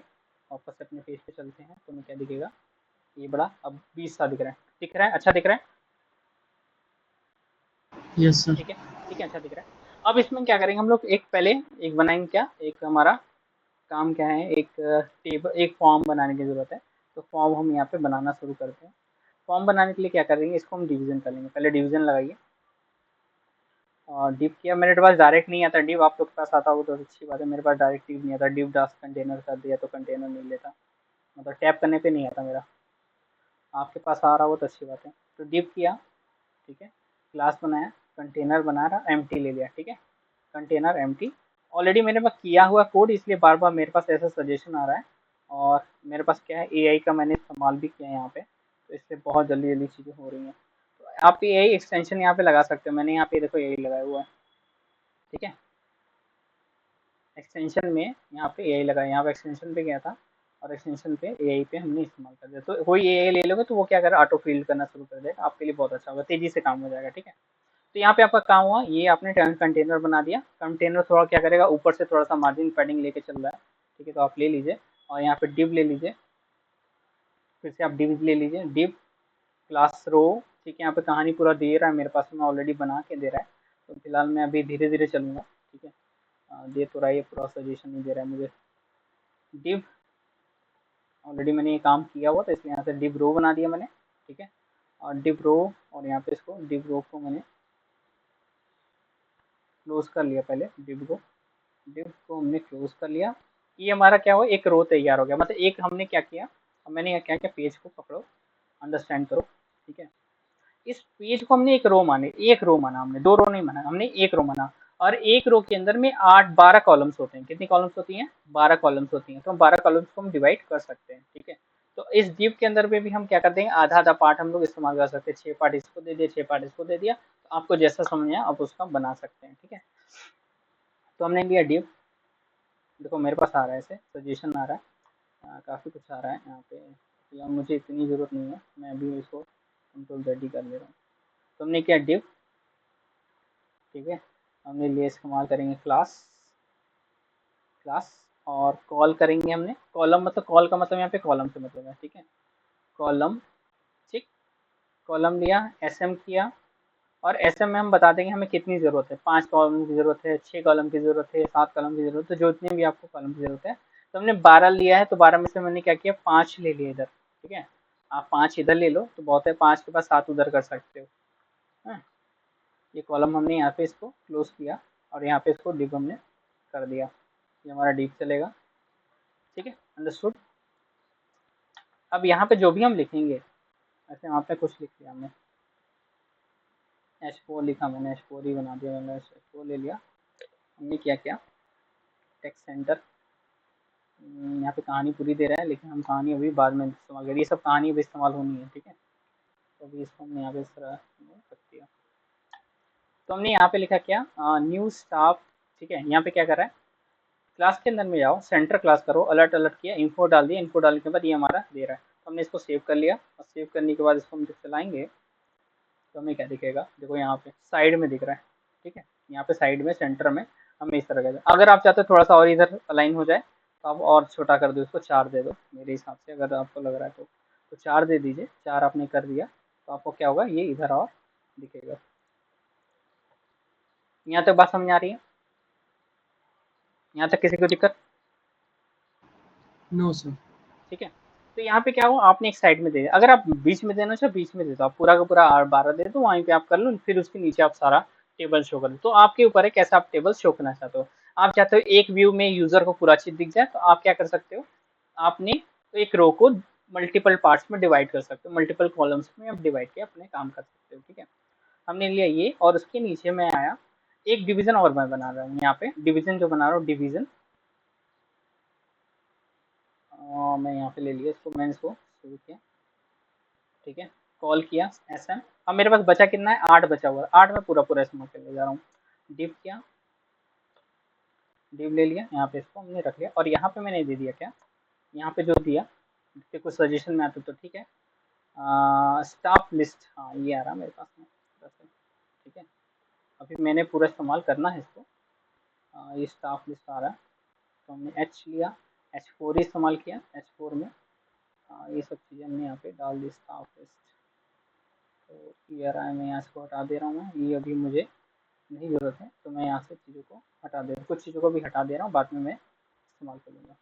[SPEAKER 1] वापस से अपने पेज पे चलते हैं तो हमें क्या दिखेगा, ये बड़ा अब 20 सा दिख रहा है, दिख रहा है, अच्छा दिख रहा है,
[SPEAKER 2] यस सर।
[SPEAKER 1] ठीक है, ठीक है, अच्छा दिख रहा है। अब इसमें क्या करेंगे हम लोग, एक पहले एक बनाएंगे, क्या एक हमारा काम क्या है, एक टेबल, एक फॉर्म बनाने की ज़रूरत है। तो फॉर्म हम यहाँ पे बनाना शुरू करते हैं। फॉर्म बनाने के लिए क्या करेंगे, इसको हम डिवीजन कर लेंगे, पहले डिवीजन लगाइए। और डिव किया, मेरे पास डायरेक्ट नहीं आता डिव, आप लोग के पास आता हो तो अच्छी बात है, मेरे पास डायरेक्ट डिव नहीं आता। डिव डास कंटेनर कर दिया तो कंटेनर नहीं लेता, मतलब टैप करने पे नहीं आता मेरा। आपके पास आ रहा हो तो अच्छी बात है। तो डिव किया, ठीक है, क्लास बनाया, कंटेनर बना रहा, एम्प्टी ले लिया, ठीक है, कंटेनर एम्प्टी। ऑलरेडी मैंने पास किया हुआ कोड, इसलिए बार बार मेरे पास ऐसा सजेशन आ रहा है। और मेरे पास क्या है, एआई का मैंने इस्तेमाल भी किया है यहाँ पे, तो इससे बहुत जल्दी जल्दी चीज़ें हो रही हैं। तो आप एआई एक्सटेंशन यहाँ पे लगा सकते हो, मैंने यहाँ पे देखो एआई लगाया हुआ है, ठीक है। एक्सटेंशन में यहाँ पे एआई लगाया, यहाँ पे एक्सटेंशन पे गया था और एक्सटेंशन पे एआई पे हमने इस्तेमाल कर दिया। तो कोई एआई ले लोगे तो वो क्या करेगा, ऑटो फील्ड करना शुरू कर देगा, आपके लिए बहुत अच्छा होगा, तेजी से काम हो जाएगा, ठीक है। तो यहाँ पे आपका काम हुआ, ये आपने कंटेनर बना दिया। कंटेनर थोड़ा क्या करेगा, ऊपर से थोड़ा सा मार्जिन पैडिंग लेके चल रहा है, ठीक है। तो आप ले लीजिए और यहाँ पे डिव ले लीजिए, फिर से आप डिव ले लीजिए, डिव क्लास रो, ठीक है। यहाँ पे कहानी पूरा दे रहा है मेरे पास में, ऑलरेडी बना के दे रहा है। तो फिलहाल मैं अभी धीरे धीरे चलूंगा, ठीक है। दे तो रहा है, ये पूरा सजेशन नहीं दे रहा है मुझे। डिव, ऑलरेडी मैंने ये काम किया हुआ था, इसलिए यहाँ से डिव रो बना दिया मैंने, ठीक है। और डिव रो, और यहाँ पे इसको डिव रो को मैंने क्लोज कर लिया, पहले डिव को हमने क्लोज कर लिया। ये हमारा क्या हुआ, एक रो तैयार हो गया, मतलब एक हमने क्या किया, अब मैंने क्या किया, पेज को पकड़ो, अंडरस्टैंड करो, ठीक है। इस पेज को हमने एक रो माने, एक रो माना हमने, दो रो नहीं माना, हमने एक रो माना। और एक रो के अंदर में 12 कॉलम्स होते हैं, कितनी कॉलम्स होती हैं, 12 कॉलम्स होती हैं। तो 12 कॉलम्स को हम डिवाइड कर सकते हैं, ठीक है। तो इस डिव के अंदर में भी हम क्या कर देंगे, आधा आधा पार्ट हम लोग इस्तेमाल कर सकते हैं, 6 पार्ट इसको दे दिया, 6 पार्ट इसको दे दिया, तो आपको जैसा समझ आया आप उसका बना सकते हैं, ठीक है। तो हमने लिया डिव, देखो मेरे पास आ रहा है, ऐसे सजेशन आ रहा है, काफ़ी कुछ आ रहा है यहाँ पे, फिलहाल मुझे इतनी ज़रूरत नहीं है, मैं अभी इसको कंट्रोल Z कर ले रहा हूँ। तो हमने किया डिव, ठीक है। हमने लिए इस्तेमाल करेंगे क्लास, क्लास, और कॉल करेंगे हमने कॉलम, मतलब कॉल का मतलब यहाँ पे कॉलम से मतलब है, ठीक है, कॉलम, ठीक। कॉलम लिया, एसएम किया, और एसएम में हम बता देंगे हमें कितनी ज़रूरत है, 5 कॉलम की ज़रूरत है, 6 कॉलम की ज़रूरत है, 7 कॉलम की ज़रूरत है, जो इतने भी आपको कॉलम की ज़रूरत है। तो हमने 12 लिया है, तो 12 में से मैंने क्या किया, 5 ले लिए इधर, ठीक है। आप 5 इधर ले लो तो बहुत है, 5 के बाद 7 उधर कर सकते हो, हाँ। ये कॉलम हमने यहाँ पे इसको क्लोज किया और यहाँ पे इसको डिव हमने कर दिया, ये हमारा डिव चलेगा, ठीक है, अंडरस्टूड। अब यहाँ पे जो भी हम लिखेंगे, ऐसे वहाँ पे कुछ लिख लिया हमने, H4 लिखा, मैंने H4 ही बना दिया, मैंने H4 ले लिया। हमने क्या किया, टेक्स्ट सेंटर, यहाँ पे कहानी पूरी दे रहा है, लेकिन हम कहानी अभी बाद में इस्तेमाल करेंगे, ये सब कहानी अभी इस्तेमाल होनी है, ठीक है। तो अभी इसको हमने यहाँ पे इस तरह रख दिया। तो हमने यहाँ पे लिखा क्या, न्यू स्टाफ, ठीक है। यहाँ पे क्या कर रहा है, क्लास के अंदर में जाओ, सेंटर क्लास करो, अलर्ट अलर्ट किया, इन्फो डाल दिया, इन्फो डालने के बाद ये हमारा दे रहा है। तो हमने इसको सेव कर लिया, और सेव करने के बाद इसको हम जब चलाएंगे तो हमें क्या दिखेगा, देखो यहाँ पे साइड में दिख रहा है, ठीक है। यहाँ पे साइड में सेंटर में हमें इस तरह का, अगर आप चाहते हो थोड़ा सा और इधर अलाइन हो जाए तो आप और छोटा कर दो, इसको 4 दे दो मेरे हिसाब से, अगर आपको लग रहा है तो 4 दे दीजिए, 4 आपने कर दिया तो आपको क्या होगा, ये इधर और दिखेगा। यहाँ तक बात समझ आ रही है, यहाँ तक किसी को दिक्कत,
[SPEAKER 2] नो सर।
[SPEAKER 1] ठीक है। तो यहाँ पे क्या हुआ, आपने एक साइड में दे दिया, अगर आप बीच में देना चाहो बीच में दे दो, आप पूरा का पूरा 12 दे दो, वहीं पे आप कर लो, फिर उसके नीचे आप सारा टेबल शो कर लो, तो आपके ऊपर है कैसा आप टेबल शो करना चाहते हो। आप चाहते हो एक व्यू में यूजर को पूरा चीज दिख जाए, तो आप क्या कर सकते हो, आपने एक रो को मल्टीपल पार्ट्स में डिवाइड कर सकते हो, मल्टीपल कॉलम्स में आप डिवाइड के अपने काम कर सकते हो, ठीक है। हमने लिया ये, और उसके नीचे में आया एक डिवीजन, और मैं बना रहा हूँ यहाँ पे डिवीजन, जो बना रहा हूँ डिवीजन, मैं यहाँ पे ले लिया इसको, मैंने इसको शुरू किया, ठीक है। कॉल किया एसएम, अब मेरे पास बचा कितना है, 8 बचा हुआ है, 8 में पूरा पूरा इस्तेमाल कर ले जा रहा हूँ। डिव किया, डिव ले लिया, यहाँ पे इसको हमने रख लिया, और यहाँ पे मैंने दे दिया क्या, यहाँ पे जो दिया, कुछ सजेशन में आता तो ठीक है, स्टाफ लिस्ट, हाँ ये आ रहा है मेरे पास में वैसे, ठीक है। अभी मैंने पूरा इस्तेमाल करना है इसको। ये स्टाफ लिस्ट आ रहा है, तो हमने एच लिया, H4 इस्तेमाल किया, H4 में ये सब चीज़ें हमने यहाँ पे डाल दी स्टाफ लिस्ट। तो ये आ रहा है, मैं यहाँ इसको हटा दे रहा हूँ, मैं ये अभी मुझे नहीं ज़रूरत है, तो मैं यहाँ से चीज़ों को हटा दे रहा हूँ, कुछ चीज़ों को भी हटा दे रहा हूँ, बाद में मैं इस्तेमाल करूँगा।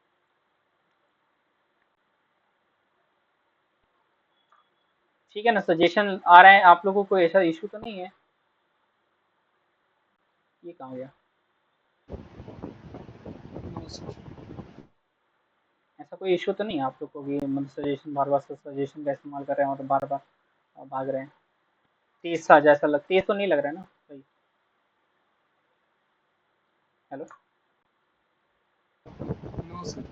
[SPEAKER 1] ठीक है ना, सजेशन आ रहा है आप लोगों को, ऐसा इशू तो नहीं है? ये कहाँ गया?
[SPEAKER 2] No sir.
[SPEAKER 1] ऐसा कोई इशू तो नहीं है आप लोग को भी, मतलब सजेशन बार बार सजेशन का इस्तेमाल कर रहे हैं और बार बार भाग रहे हैं? तेज सा जैसा लग, तेज तो नहीं लग रहा है ना भाई? हेलो।
[SPEAKER 2] No sir.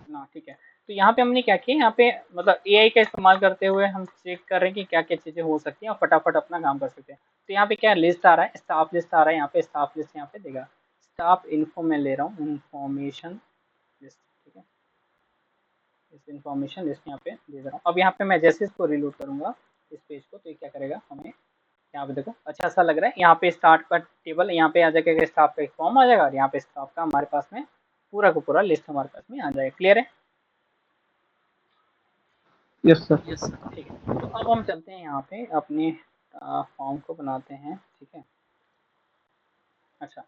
[SPEAKER 1] ना ठीक है। तो यहाँ पे हमने क्या किया, यहाँ पे मतलब एआई का इस्तेमाल करते हुए हम चेक कर रहे हैं कि क्या क्या चीज़ें हो सकती हैं और फटाफट अपना काम कर सकते हैं। तो यहाँ पे क्या लिस्ट आ रहा है, स्टाफ लिस्ट आ रहा है, यहाँ पे स्टाफ लिस्ट यहाँ पे देगा, स्टाफ इन्फो में ले रहा हूँ, इन्फॉर्मेशन लिस्ट, ठीक है। इस इन्फॉर्मेशन लिस्ट यहाँ पे दे दे रहा हूँ। अब यहाँ पे मैं जैसे इसको रिलोड करूंगा इस पेज को, तो ये क्या करेगा, हमें यहाँ पे देखो अच्छा सा लग रहा है, यहाँ पे स्टार्ट का टेबल यहाँ पे आ जाएगा, स्टाफ का एक फॉर्म आ जाएगा और यहाँ पे स्टाफ का हमारे पास में पूरा का पूरा लिस्ट हमारे पास में आ जाएगा। क्लियर है?
[SPEAKER 2] Yes sir. Yes sir.
[SPEAKER 1] ठीक है। तो अब हम चलते हैं यहाँ पे अपने फॉर्म को बनाते हैं, ठीक है। अच्छा,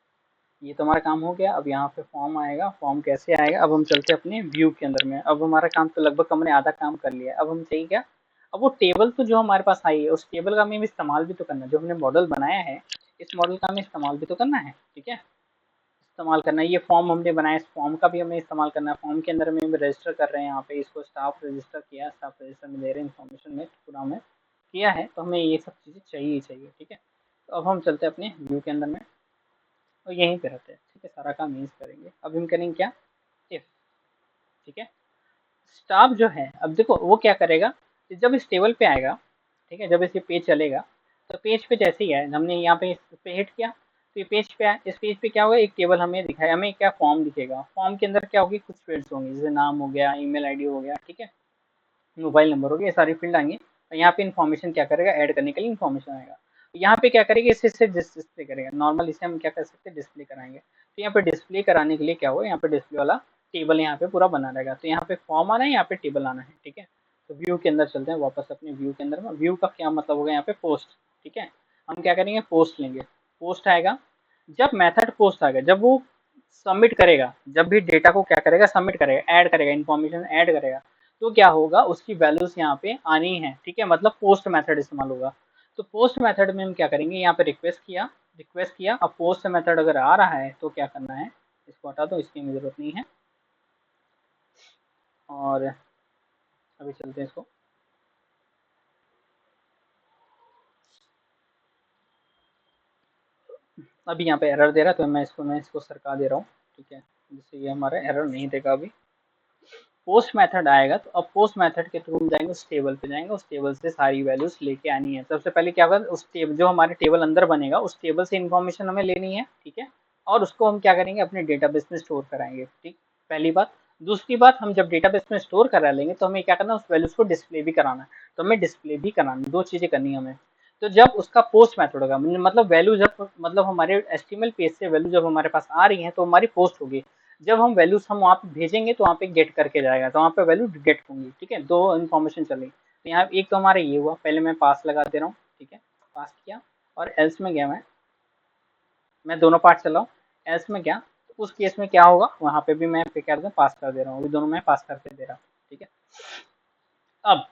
[SPEAKER 1] ये तो हमारा काम हो गया। अब यहाँ पे फॉर्म आएगा, फॉर्म कैसे आएगा, अब हम चलते हैं अपने व्यू के अंदर में। अब हमारा काम तो लगभग हमने आधा काम कर लिया है। अब हम चाहिए क्या, अब वो टेबल तो जो हमारे पास आई है उस टेबल का हमें इस्तेमाल भी तो करना है, जो हमने मॉडल बनाया है इस मॉडल का हमें इस्तेमाल भी तो करना है, ठीक है। इस्तेमाल करना है, ये फॉर्म हमने बनाया, इस फॉर्म का भी हमें इस्तेमाल करना है। फॉर्म के अंदर में हम रजिस्टर कर रहे हैं, यहाँ पे इसको स्टाफ रजिस्टर किया, स्टाफ रजिस्टर में दे रहे हैं इन्फॉर्मेशन में पूरा हमें किया है, तो हमें ये सब चीज़ें चाहिए ही चाहिए, ठीक है। तो अब हम चलते हैं अपने व्यू के अंदर में और यहीं पे रहते हैं, ठीक है। सारा काम यहीं से करेंगे। अब हम करेंगे क्या, इफ, ठीक है। स्टाफ जो है, अब देखो वो क्या करेगा कि जब इस टेबल पे आएगा, ठीक है, जब इसे पेज चलेगा, तो पेज पे जैसे ही है, हमने यहाँ पे इस पे हिट किया तो ये पेज पे आया, इस पेज पे क्या होगा, एक टेबल हमें दिखाया, हमें क्या फॉर्म दिखेगा, फॉर्म के अंदर क्या होगी, कुछ फील्ड्स होंगी, जैसे नाम हो गया, ईमेल आईडी हो गया, ठीक है, मोबाइल नंबर हो गया, ये सारी फील्ड आएंगे। और यहाँ पे इन्फॉर्मेशन क्या करेगा, ऐड करने के लिए इन्फॉर्मेशन आएगा। यहाँ पे क्या करेगा, इसे डिस्प्ले करेगा, नॉर्मल इसे हम क्या कर सकते हैं, डिस्प्ले कराएंगे। तो यहाँ पे डिस्प्ले कराने के लिए क्या होगा, यहाँ पे डिस्प्ले वाला टेबल यहाँ पे पूरा बना रहेगा। तो यहाँ पे फॉर्म आना है, यहाँ पे टेबल आना है, ठीक है। तो व्यू के अंदर चलते हैं वापस अपने व्यू के अंदर में। व्यू का क्या मतलब होगा, यहाँ पे पोस्ट, ठीक है। हम क्या करेंगे, पोस्ट लेंगे, पोस्ट आएगा। जब मेथड पोस्ट आएगा, जब वो सबमिट करेगा, जब भी डेटा को क्या करेगा, सबमिट करेगा, ऐड करेगा, इन्फॉर्मेशन ऐड करेगा, तो क्या होगा, उसकी वैल्यूज यहाँ पे आनी है, ठीक है, मतलब पोस्ट मेथड इस्तेमाल होगा। तो पोस्ट मेथड में हम क्या करेंगे, यहाँ पे रिक्वेस्ट किया। अब पोस्ट मेथड अगर आ रहा है तो क्या करना है, इसको हटा दो, इसकी हमें जरूरत नहीं है। और अभी चलते हैं इसको, अभी यहाँ पे एरर दे रहा है तो मैं इसको सरका दे रहा हूँ, ठीक है, जिससे ये हमारा एरर नहीं देगा अभी। पोस्ट मेथड आएगा, तो अब पोस्ट मेथड के थ्रू हम जाएंगे, उस टेबल पे जाएंगे, उस टेबल से सारी वैल्यूज लेके आनी है। सबसे पहले क्या होगा, उस टेबल जो हमारे टेबल अंदर बनेगा उस टेबल से इन्फॉर्मेशन हमें लेनी है, ठीक है। और उसको हम क्या करेंगे, अपने डेटाबेस में स्टोर कराएंगे, ठीक। पहली बात। दूसरी बात, हम जब डेटाबेस में स्टोर करा लेंगे तो हमें क्या करना है, उस वैल्यूज को डिस्प्ले भी कराना है। तो हमें डिस्प्ले भी कराना है, दो चीजें करनी है हमें। तो जब उसका पोस्ट मेथड होगा, मतलब वैल्यू जब, मतलब हमारे एचटीएमएल पेज से वैल्यू जब हमारे पास आ रही है तो हमारी पोस्ट होगी। जब हम वैल्यूज हम वहाँ पे भेजेंगे तो वहाँ पे गेट करके जाएगा, तो वहाँ पे वैल्यू गेट होंगी, ठीक है। दो इन्फॉर्मेशन चली, तो यहाँ एक तो हमारा ये हुआ, पहले मैं पास लगा दे रहा हूँ, ठीक है, पास किया। और एल्स में गया, मैं दोनों पार्ट चलाऊँ, एल्स में गया, तो उस केस में क्या होगा, वहाँ पे भी मैं क्या कर दूँ, पास कर दे रहा हूँ, अभी दोनों में पास करके दे रहा हूँ, ठीक है। अब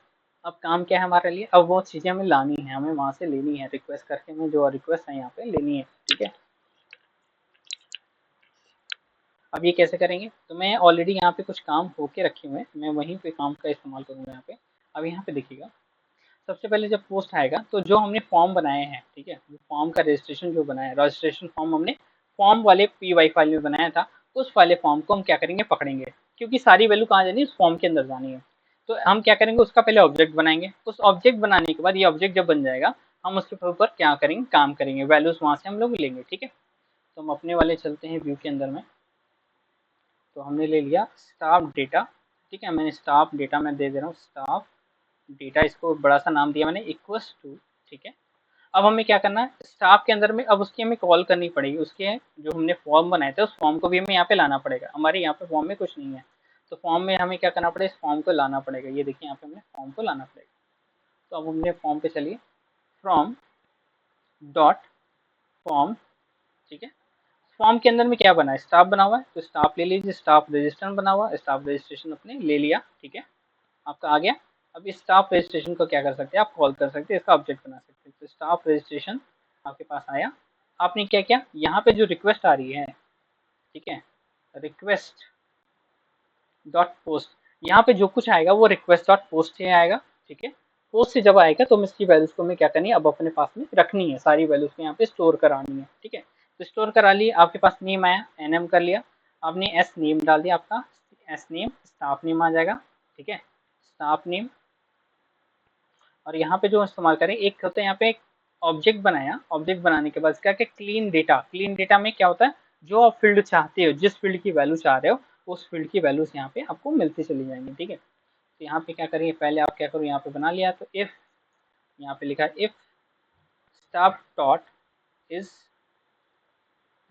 [SPEAKER 1] अब काम क्या है हमारे लिए, अब वो चीज़ें हमें लानी है, हमें वहाँ से लेनी है, रिक्वेस्ट करके हमें जो रिक्वेस्ट है यहाँ पे लेनी है, ठीक है। अब ये कैसे करेंगे, तो मैं ऑलरेडी यहाँ पे कुछ काम होके रखे हुए हैं, मैं वहीं पे काम का इस्तेमाल करूँगा यहाँ पे। अब यहाँ पे देखिएगा, सबसे पहले जब पोस्ट आएगा तो जो हमने फॉर्म बनाए हैं, ठीक है, फॉर्म का रजिस्ट्रेशन जो बनाया है, रजिस्ट्रेशन फॉर्म हमने फॉर्म वाले पी फाइल में बनाया था, उस वाले फॉर्म को हम क्या करेंगे, पकड़ेंगे, क्योंकि सारी वैल्यू कहाँ जानी है, उस फॉर्म के अंदर जानी है। तो हम क्या करेंगे, उसका पहले ऑब्जेक्ट बनाएंगे, उस ऑब्जेक्ट बनाने के बाद ये ऑब्जेक्ट जब बन जाएगा, हम उसके ऊपर क्या करेंगे, काम करेंगे, वैल्यूज वहाँ से हम लोग लेंगे, ठीक है। तो हम अपने वाले चलते हैं व्यू के अंदर में। तो हमने ले लिया स्टाफ डेटा, ठीक है, मैंने स्टाफ डेटा में दे दे रहा हूँ, स्टाफ डेटा, इसको बड़ा सा नाम दिया मैंने इक्वल्स टू, ठीक है। अब हमें क्या करना है, स्टाफ के अंदर में अब उसकी हमें कॉल करनी पड़ेगी, उसके जो हमने फॉर्म बनाए थे उस फॉर्म को भी हमें यहाँ पे लाना पड़ेगा। हमारे यहाँ पे फॉर्म में कुछ नहीं है, तो फॉर्म में हमें क्या करना पड़ेगा, इस फॉर्म को लाना पड़ेगा। ये देखिए यहाँ पे हमें फॉर्म को लाना पड़ेगा। तो अब हमने फॉर्म पे चलिए, फ्रॉम डॉट फॉर्म, ठीक है। फॉर्म के अंदर में क्या बना है, स्टाफ बना हुआ है, तो स्टाफ ले लीजिए, स्टाफ रजिस्टर बना हुआ है, स्टाफ रजिस्ट्रेशन अपने ले लिया, ठीक है, आपका आ गया। अब इस स्टाफ रजिस्ट्रेशन को क्या कर सकते हैं, आप कॉल कर सकते हैं, इसका ऑब्जेक्ट बना सकते हैं। तो स्टाफ रजिस्ट्रेशन आपके पास आया, आपने क्या किया, यहाँ पे जो रिक्वेस्ट आ रही है, ठीक है, रिक्वेस्ट डॉट पोस्ट, यहाँ पे जो कुछ आएगा वो रिक्वेस्ट डॉट पोस्ट से आएगा, ठीक है। पोस्ट से जब आएगा तो हम इसकी वैल्यूज को हमें क्या करनी है, अब अपने पास में रखनी है, सारी वैल्यूज को यहाँ पे स्टोर करानी है, ठीक है। तो स्टोर करा लिए, आपके पास नेम आया, एनएम कर लिया, आपने एस नेम डाल दिया, आपका एस नेम स्टाफ नेम आ जाएगा, ठीक है, स्टाफ नेम। और यहाँ पे जो इस्तेमाल करें, एक होता है यहाँ पे ऑब्जेक्ट बनाया, ऑब्जेक्ट बनाने के बाद क्या क्या, क्लीन डेटा, क्लीन डेटा में क्या होता है, जो आप फील्ड चाहते हो, जिस फील्ड की वैल्यू चाह रहे हो, उस फील्ड की वैल्यूज यहाँ पे आपको मिलती चली जाएंगी, ठीक है। तो यहाँ पे क्या करिए, पहले आप क्या करो, यहाँ पे बना लिया, तो इफ, यहाँ पे लिखा if staff dot is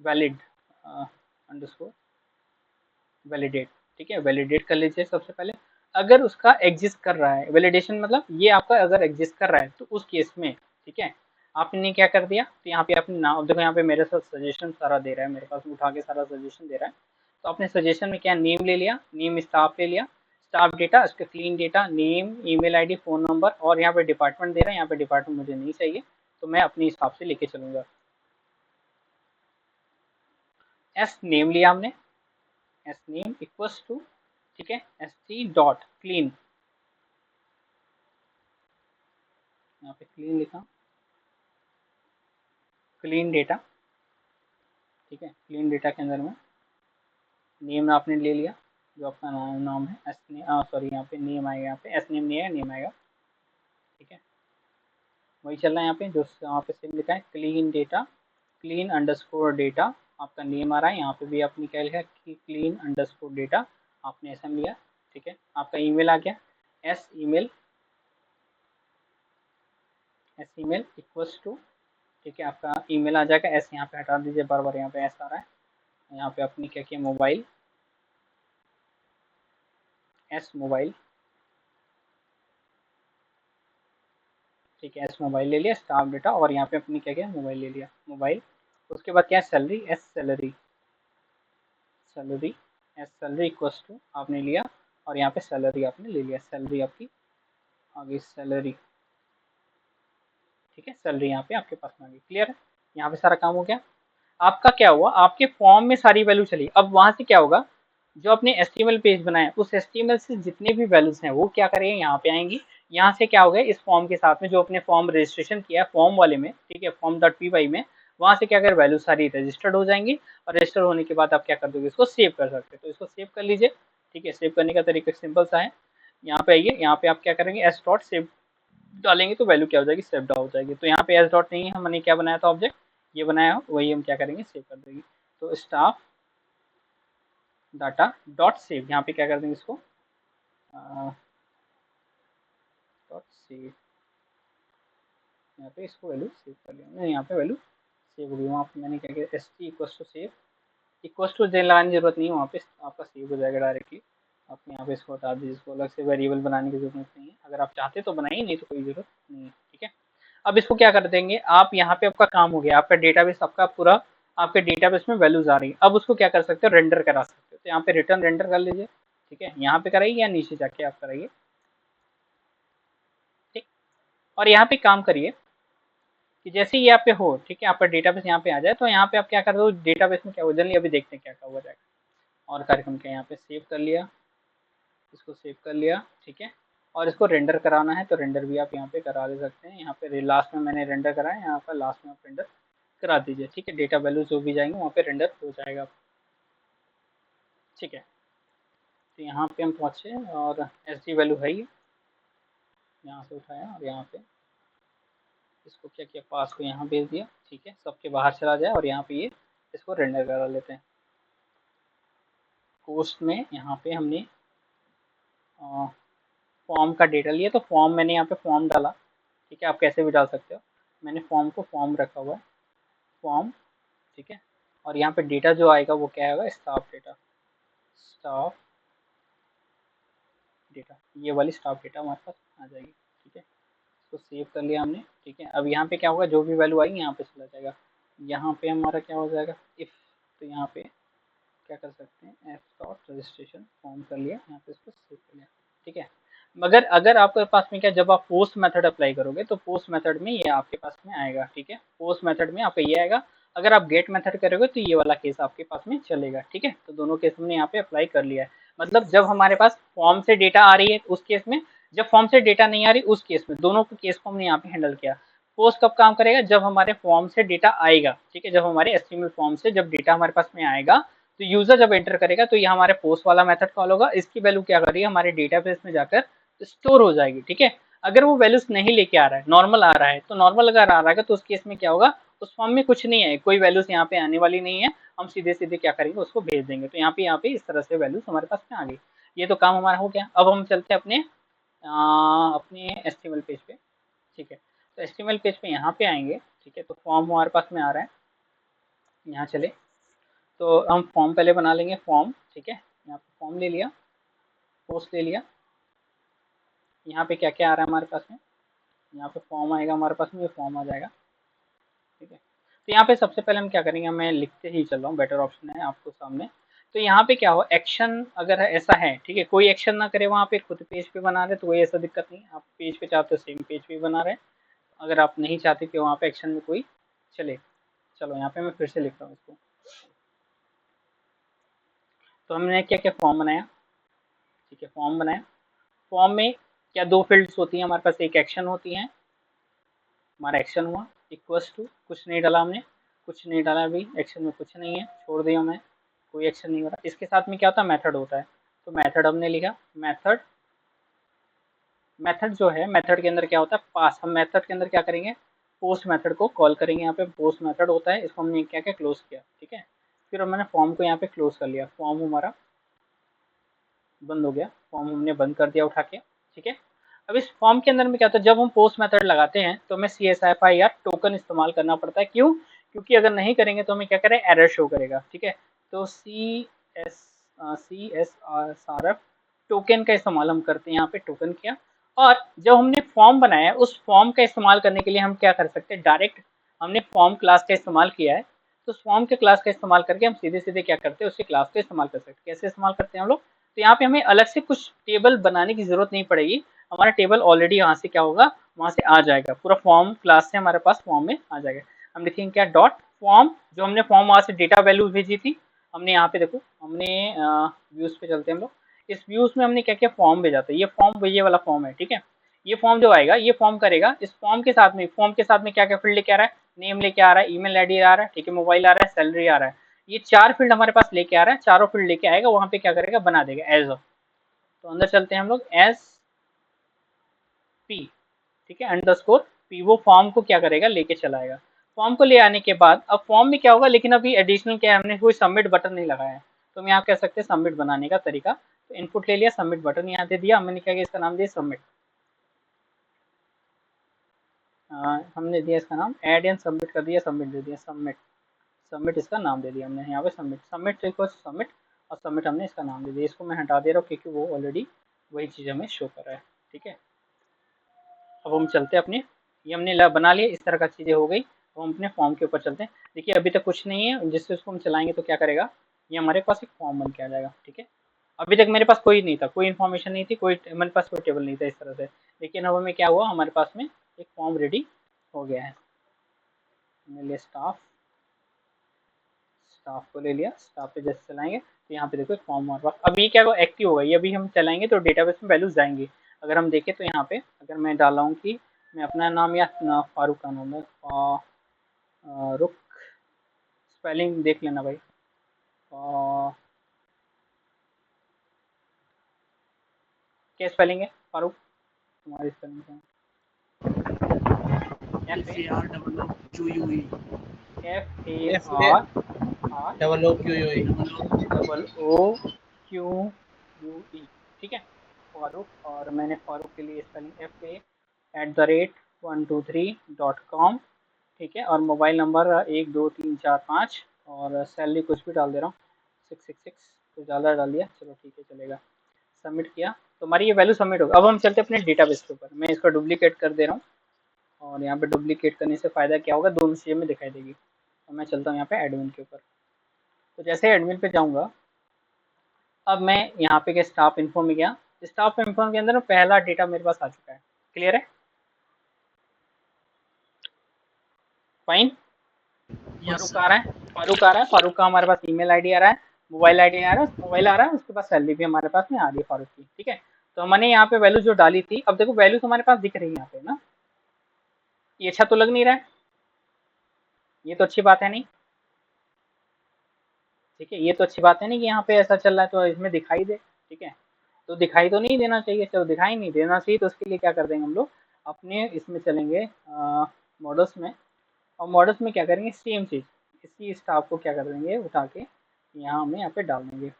[SPEAKER 1] valid underscore validate, ठीक है, वैलिडेट कर लीजिए सबसे पहले। अगर उसका एग्जिस्ट कर रहा है, वैलिडेशन मतलब ये आपका अगर एग्जिस्ट कर रहा है तो उस केस में, ठीक है, आपने क्या कर दिया, तो यहाँ पे अपने नाम देखो, यहाँ पे मेरे साथ सजेशन सारा दे रहा है, मेरे पास उठा के सारा सजेशन दे रहा है। तो आपने सजेशन में क्या, नेम ले लिया, नेम स्टाफ ले लिया, स्टाफ डेटा, उसका clean data, name, email ID, phone number, और यहाँ पे डिपार्टमेंट दे रहा है, यहाँ पे डिपार्टमेंट मुझे नहीं चाहिए, तो मैं अपने हिसाब से लेके चलूंगा। एस नेम लिया हमने, एस नेम इक्वल्स टू, ठीक है, एस टी डॉट क्लीन, यहाँ पे क्लीन लिखा, क्लीन डेटा, ठीक है, क्लीन डेटा के अंदर में नेम आपने ले लिया, जो आपका नाम है, एस नेम, सॉरी यहाँ पे नेम आएगा, यहाँ पे एस नेम नहीं है, नेम आएगा, ठीक है, वही चल रहा है यहाँ पे, जो यहाँ पे सेम लिखा है, clean data, clean underscore data, आपका नेम आ रहा है, यहाँ पे भी आपने क्या लिखा है कि क्लीन अंडरस्कोर डेटा, आपने एस एम लिया, ठीक है, आपका ईमेल आ गया, S email, S email equals to, ठीक है, आपका ईमेल आ जाएगा, एस यहाँ पे हटा दीजिए, बार बार यहाँ पे एस आ रहा है, यहाँ पे आपने क्या किया, मोबाइल, एस मोबाइल, ठीक है, एस मोबाइल ले लिया, स्टाफ डेटा, और यहाँ पे अपने क्या किया, मोबाइल ले लिया, मोबाइल। उसके बाद क्या है, salary, S salary, salary, S salary equals to आपने लिया, और यहाँ पे सैलरी आपने ले लिया, सैलरी आपकी आ गई, सैलरी, ठीक है, सैलरी यहाँ पे आपके पास में आ गई, क्लियर है, यहाँ पे सारा काम हो गया। आपका क्या हुआ, आपके फॉर्म में सारी वैल्यू चली, अब वहां से क्या होगा, जो आपने एचटीएमएल पेज बनाया, उस एचटीएमएल से जितने भी वैल्यूज हैं वो क्या करेंगे, यहाँ पे आएंगी, यहाँ से क्या होगा, इस फॉर्म के साथ में जो अपने फॉर्म रजिस्ट्रेशन किया है फॉर्म वाले में, ठीक है, फॉर्म डॉट पी वाई में, वहां से क्या कर वैल्यू सारी रजिस्टर्ड हो जाएंगी, और रजिस्टर होने के बाद आप क्या कर दोगे, इसको सेव कर सकते हैं, तो इसको सेव कर लीजिए, ठीक है। सेव करने का तरीका सिंपल सा है, यहाँ पे आइए, यहाँ पे आप क्या करेंगे, एस डॉट सेव डालेंगे तो वैल्यू क्या हो जाएगी, सेव हो जाएगी। तो यहाँ पे एस डॉट नहीं है, हमने क्या बनाया था ऑब्जेक्ट, ये बनाया हो, वही हम क्या करेंगे, सेव कर देंगे। तो स्टाफ डाटा डॉट सेव, यहाँ पे क्या कर देंगे, इसको डॉट सेव, यहाँ पे इसको वैल्यू सेव कर लिया, यहाँ पे वैल्यू सेव हो गई, वहाँ पे मैंने क्या किया, S T equal to save, equal to लगाने की जरूरत नहीं है, वहाँ पे आपका सेव हो जाएगा डायरेक्टली। आप यहाँ पे इसको हटा दीजिए, इसको अलग से वेरिएबल बनाने की जरूरत नहीं है, अगर आप चाहते तो बनाइए, नहीं तो कोई जरूरत नहीं है, ठीक है। अब इसको क्या कर देंगे आप, यहाँ पे आपका काम हो गया, आपका डेटाबेस आपका पूरा, आपके डेटाबेस में वैल्यूज आ रही है, अब उसको क्या कर सकते हो, रेंडर करा सकते हो, तो यहाँ पे रिटर्न रेंडर कर लीजिए, ठीक है, यहाँ पे कराइए या नीचे जाके आप कराइए, ठीक। और यहाँ पे काम करिए कि जैसे ही यहाँ पे हो, ठीक है, आपका डेटाबेस यहाँ पे आ जाए, तो यहाँ पे आप क्या कर रहे हो, डेटाबेस में क्या हो, जल्दी अभी देखते हैं क्या क्या हो जाएगा। और कार्यक्रम क्या, यहाँ पे सेव कर लिया, इसको सेव कर लिया, ठीक है। और इसको रेंडर कराना है तो रेंडर भी आप यहाँ पे करा ले सकते हैं, यहाँ पे लास्ट में मैंने रेंडर कराया, यहाँ पर लास्ट में आप रेंडर करा दीजिए, ठीक है, डेटा वैल्यू जो भी जाएंगे वहाँ पे रेंडर हो जाएगा, ठीक है। तो यहाँ पे हम पहुँचे, और एस डी वैल्यू है ही, यहाँ से उठाया और यहाँ पे इसको क्या किया, पास को यहाँ भेज दिया, ठीक है, सबके बाहर चला जाए, और यहाँ पे ये इसको रेंडर करा लेते हैं। पोस्ट में यहाँ पे हमने फॉर्म का डेटा लिया, तो फॉर्म मैंने यहाँ पे फॉर्म डाला, ठीक है, आप कैसे भी डाल सकते हो। मैंने फॉर्म को फॉर्म रखा हुआ है, फॉर्म, ठीक है। और यहाँ पे डेटा जो आएगा वो क्या आएगा, स्टाफ डेटा, स्टाफ डेटा, ये वाली स्टाफ डेटा हमारे पास आ जाएगी, ठीक है। इसको सेव कर लिया हमने, ठीक है। अब यहाँ पे क्या होगा, जो भी वैल्यू आएगी यहाँ पे चला जाएगा। यहाँ पे हमारा क्या हो जाएगा, इफ, तो यहाँ पे क्या कर सकते हैं, एफ डॉट रजिस्ट्रेशन फॉर्म कर लिया, यहाँ पे इसको सेव कर लिया, ठीक है। मगर अगर आपके पास में क्या, जब आप पोस्ट मेथड अप्लाई करोगे तो पोस्ट मेथड में ये आपके पास में आएगा, ठीक है। पोस्ट मेथड में आपका ये आएगा। अगर आप गेट मेथड करोगे तो ये वाला केस आपके पास में चलेगा, ठीक है। तो दोनों केस हमने यहाँ पे अप्लाई कर लिया है। मतलब जब हमारे पास फॉर्म से डेटा आ रही है उस केस में, जब फॉर्म से डेटा नहीं आ रही उस केस में, दोनों के केस को हमने यहाँ पे हैंडल किया। पोस्ट कब काम करेगा, जब हमारे फॉर्म से डेटा आएगा, ठीक है। जब हमारे एचटीएमएल फॉर्म से जब डेटा हमारे पास में आएगा, तो यूजर जब एंटर करेगा तो ये हमारे पोस्ट वाला मेथड कॉल होगा। इसकी वैल्यू क्या करेगी, हमारे डेटाबेस में जाकर स्टोर हो जाएगी, ठीक है। अगर वो वैल्यूज नहीं लेके आ रहा है, नॉर्मल आ रहा है, तो नॉर्मल अगर आ रहा है तो उस केस में क्या होगा, उस फॉर्म में कुछ नहीं है, कोई वैल्यूज यहाँ पे आने वाली नहीं है। हम सीधे सीधे क्या करेंगे, उसको भेज देंगे। तो यहाँ पे इस तरह से वैल्यूज हमारे पास में आ गई। ये तो काम हमारा हो गया। अब हम चलते हैं अपने एचटीएमएल पेज पे, ठीक है। तो एचटीएमएल पेज पे यहाँ पे आएंगे, ठीक है। तो फॉर्म हमारे पास में आ रहा है, यहाँ चले तो हम फॉर्म पहले बना लेंगे, फॉर्म, ठीक है। यहाँ पे फॉर्म ले लिया, पोस्ट ले लिया। यहाँ पे क्या क्या आ रहा है हमारे पास में, यहाँ पे फॉर्म आएगा हमारे पास में, ये फॉर्म आ जाएगा, ठीक है। तो यहाँ पे सबसे पहले हम क्या करेंगे, मैं लिखते ही चल रहा हूँ, बेटर ऑप्शन है आपको सामने। तो यहाँ पे क्या हो, एक्शन अगर ऐसा है, ठीक है, कोई एक्शन ना करे वहाँ पे, खुद पेज पे बना रहे तो कोई ऐसा दिक्कत नहीं। आप पेज पे चाहते हो सेम पेज पे बना रहे, अगर आप नहीं चाहते कि वहाँ पे एक्शन में कोई चले, चलो यहाँ पे मैं फिर से लिख रहा हूँ इसको। तो हमने क्या क्या फॉर्म बनाया, ठीक है, फॉर्म बनाया। फॉर्म में क्या दो फील्ड्स होती हैं हमारे पास, एक एक्शन होती है, हमारा एक्शन हुआ इक्वल्स टू, कुछ नहीं डाला हमने, कुछ नहीं डाला, अभी एक्शन में कुछ नहीं है, छोड़ दिया मैं, कोई एक्शन नहीं हो रहा। इसके साथ में क्या होता है, मेथड होता है। तो मेथड हमने लिखा, मेथड, मेथड जो है, मेथड के अंदर क्या होता है, पास। हम मेथड के अंदर क्या करेंगे, पोस्ट मेथड को कॉल करेंगे। यहाँ पे पोस्ट मेथड होता है, इसको हमने क्या क्या क्लोज किया, ठीक है। फिर मैंने फॉर्म को यहाँ पे क्लोज कर लिया, फॉर्म हमारा बंद हो गया, फॉर्म हमने बंद कर दिया उठा के, ठीक है। अब इस फॉर्म के अंदर में क्या होता है, जब हम पोस्ट मेथड लगाते हैं तो हमें CSFI या टोकन इस्तेमाल करना पड़ता है। क्यों, क्योंकि अगर नहीं करेंगे तो हमें क्या करें, एरर शो करेगा, ठीक है। तो CSRF टोकन का इस्तेमाल हम करते हैं, यहाँ पे टोकन किया। और जब हमने फॉर्म बनाया, उस फॉर्म का इस्तेमाल करने के लिए हम क्या कर सकते हैं, डायरेक्ट हमने फॉर्म क्लास का इस्तेमाल किया है, तो उस फॉर्म के क्लास का इस्तेमाल करके हम सीधे सीधे क्या करते हैं, उसके क्लास का इस्तेमाल कर सकते हैं। कैसे इस्तेमाल करते हैं हम लोग, तो यहाँ पे हमें अलग से कुछ टेबल बनाने की जरूरत नहीं पड़ेगी। हमारा टेबल ऑलरेडी यहाँ से क्या होगा, वहाँ से आ जाएगा, पूरा फॉर्म क्लास से हमारे पास फॉर्म में आ जाएगा। हम लिखेंगे क्या, डॉट फॉर्म, जो हमने फॉर्म वहाँ से डेटा वैल्यू भेजी थी, हमने यहाँ पे देखो, हमने व्यूज पे चलते हैं हम लोग। इस व्यूज में हमने क्या क्या फॉर्म भेजा था, ये फॉर्म, ये वाला फॉर्म है, ठीक है। ये फॉर्म जो आएगा, ये फॉर्म करेगा, इस फॉर्म के साथ में क्या क्या फील्ड लेके आ रहा है, नेम लेके आ रहा है, ईमेल आईडी आ रहा है, ठीक है, मोबाइल आ रहा है, सैलरी आ रहा है। ये चार फील्ड हमारे पास लेके आ रहा है, चारों फील्ड लेके आएगा, वहां पे क्या करेगा, बना देगा एज ऑफ। तो अंदर चलते हैं हम लोग, एस पी, ठीक है, अंडरस्कोर पी, वो फॉर्म को क्या करेगा, लेके चलाएगा। फॉर्म को ले आने के बाद अब फॉर्म में क्या होगा, लेकिन अभी एडिशनल क्या है, हमने कोई सबमिट बटन नहीं लगाया है। तो हम यहाँ कह सकते हैं सबमिट बनाने का तरीका। तो इनपुट ले लिया, सबमिट बटन यहाँ दे दिया, हमने क्या किया, इसका नाम दिया सबमिट। हमने दिया इसका नाम, ऐड एंड सबमिट कर दिया, सबमिट दे दिया, सबमिट, सबमिट इसका नाम दे दिया हमने यहाँ पे, सबमिट, सबमिट इक्वल सबमिट, और सबमिट हमने इसका नाम दे दिया। इसको मैं हटा दे रहा हूँ क्योंकि वो ऑलरेडी वही चीज़ हमें शो कर रहा है, ठीक है। अब हम चलते हैं अपने, ये हमने बना लिया, इस तरह का चीज़ें हो गई। तो हम अपने फॉर्म के ऊपर चलते हैं। देखिए अभी तक कुछ नहीं है, जिससे उसको हम चलाएंगे तो क्या करेगा, ये हमारे पास एक फॉर्म बन के आ जाएगा, ठीक है। अभी तक मेरे पास कोई नहीं था, कोई इन्फॉर्मेशन नहीं थी, कोई मेरे पास कोई टेबल नहीं था इस तरह से। लेकिन अब हमें क्या हुआ, हमारे पास में एक फॉर्म रेडी हो गया है। हमने लिया स्टाफ, स्टाफ को ले लिया, स्टाफ पे जैसे चलाएंगे तो यहाँ पे देखो एक फॉर्म हमारे पास, अभी क्या एक्टिव होगा, ये अभी हम चलाएंगे तो डेटाबेस में वैल्यूज जाएंगी। अगर हम देखें तो यहाँ पे अगर मैं डाला हूँ कि मैं अपना नाम या फारूक का नाम है, रुक, स्पेलिंग देख लेना भाई, क्या स्पेलिंग है फारूक, तुम्हारी स्पेलिंग क्या है,
[SPEAKER 2] FAROOQUE
[SPEAKER 1] FARROOQUE, ठीक है। फारूक, और मैंने फारूक के लिए स्पेलिंग FA@123.com, ठीक है। और मोबाइल नंबर 123455, और सैलरी कुछ भी डाल दे रहा हूँ, 666, कुछ ज़्यादा डाल दिया, चलो ठीक है चलेगा। सबमिट किया तो हमारी ये वैल्यू सबमिट होगा। अब हम चलते हैं अपने डेटाबेस के ऊपर। मैं इसको डुप्लीकेट कर दे रहा हूँ, और यहाँ पे डुप्लीकेट करने से फ़ायदा क्या होगा, दोनों चीज़ें में दिखाई देगी। तो मैं चलता हूँ यहाँ पे एडमिन के ऊपर। तो जैसे एडमिन पे जाऊँगा, अब मैं यहाँ पे स्टाफ इन्फो में गया। स्टाफ इन्फो के अंदर पहला डेटा मेरे पास आ चुका है। क्लियर है? फाइन।
[SPEAKER 2] यस
[SPEAKER 1] फारूक आ
[SPEAKER 2] सर।
[SPEAKER 1] रहा है, फारूक आ रहा है, फारूक का हमारे पास ईमेल आईडी आ रहा है, मोबाइल आईडी आ रहा है, मोबाइल आ रहा है, उसके पास सैलरी भी हमारे पास में आ रही है फारूक की, ठीक है। तो हमने यहाँ पे वैल्यू जो डाली थी, अब देखो वैल्यू हमारे पास दिख रही है यहाँ पे ना। ये अच्छा तो लग नहीं रहा है, ये तो अच्छी बात है नहीं, ठीक है। ये तो अच्छी बात है नहीं कि यहाँ पे ऐसा चल रहा है तो इसमें दिखाई दे, ठीक है। तो दिखाई तो नहीं देना चाहिए, चलो दिखाई नहीं देना चाहिए, तो उसके लिए क्या कर देंगे हम लोग, अपने इसमें चलेंगे मॉडल्स में, और मॉडल्स में क्या करेंगे, सेम चीज़, इसी स्टाफ को क्या कर देंगे, उठा के यहाँ हमें यहाँ पे डाल देंगे,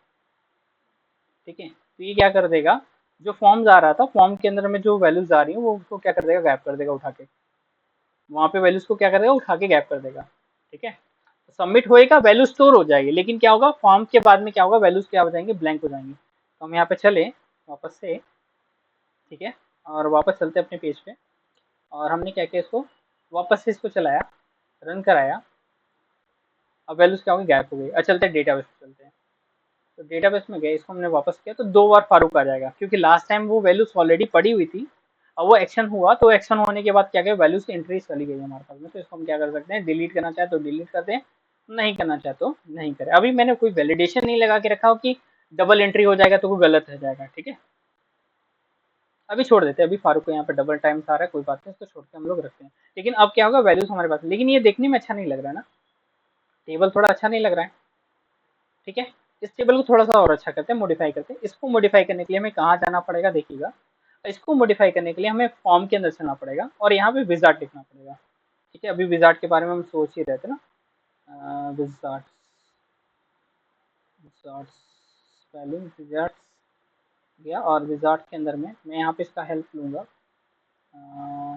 [SPEAKER 1] ठीक है। तो ये क्या कर देगा, जो फॉर्म्स आ रहा था, फॉर्म के अंदर में जो वैल्यूज आ रही है वो उसको क्या कर देगा, गैप कर देगा उठा के, वहाँ पे वैल्यूज को क्या करेगा, उठा के गैप कर देगा, ठीक है। सबमिट होएगा, वैल्यू स्टोर हो जाएगी, लेकिन क्या होगा, फॉर्म के बाद में क्या होगा, वैल्यूज क्या हो जाएंगे, ब्लैंक हो जाएंगे। तो हम यहाँ पे चले वापस से, ठीक है, और वापस चलते हैं अपने पेज पे, और हमने क्या किया, इसको वापस से इसको चलाया, रन कराया, अब वैल्यूज क्या होगी, गैप हो गई। अब चलते हैं डेटाबेस पे चलते हैं। तो डेटाबेस में गए, इसको हमने वापस किया तो 2 बार फारूक आ जाएगा, क्योंकि लास्ट टाइम वो वैल्यूज ऑलरेडी पड़ी हुई थी। अब वो एक्शन हुआ, तो एक्शन होने के बाद क्या गया, वैल्यूज की एंट्रीज चली गई हमारे पास में। तो इसको हम क्या कर सकते हैं, डिलीट करना चाहे तो डिलीट कर दें, नहीं करना चाहे तो नहीं करें। अभी मैंने कोई वैलिडेशन नहीं लगा के रखा हो कि डबल एंट्री हो जाएगा तो वो गलत हो जाएगा, ठीक है। अभी छोड़ देते हैं, अभी फारूक को यहाँ पे डबल टाइम आ रहा है, कोई बात नहीं, इसको छोड़ के हम लोग रखते हैं। लेकिन अब क्या होगा, वैल्यूज हमारे पास, लेकिन ये देखने में अच्छा नहीं लग रहा है ना, टेबल थोड़ा अच्छा नहीं लग रहा है, ठीक है। इस टेबल को थोड़ा सा और अच्छा करते हैं, मॉडिफाई करते हैं। इसको मॉडिफाई करने के लिए हमें कहाँ जाना पड़ेगा, देखिएगा। इसको मॉडिफाई करने के लिए हमें फॉर्म के अंदर चलना पड़ेगा, और यहाँ पे विजार्ड लिखना पड़ेगा, ठीक है। अभी विजार्ड के बारे में हम सोच ही रहे थे ना, विजार्ड, विजार्ड स्पेलिंग, विजार्ड गया, और विजार्ड के अंदर में मैं यहाँ पे इसका हेल्प लूँगा,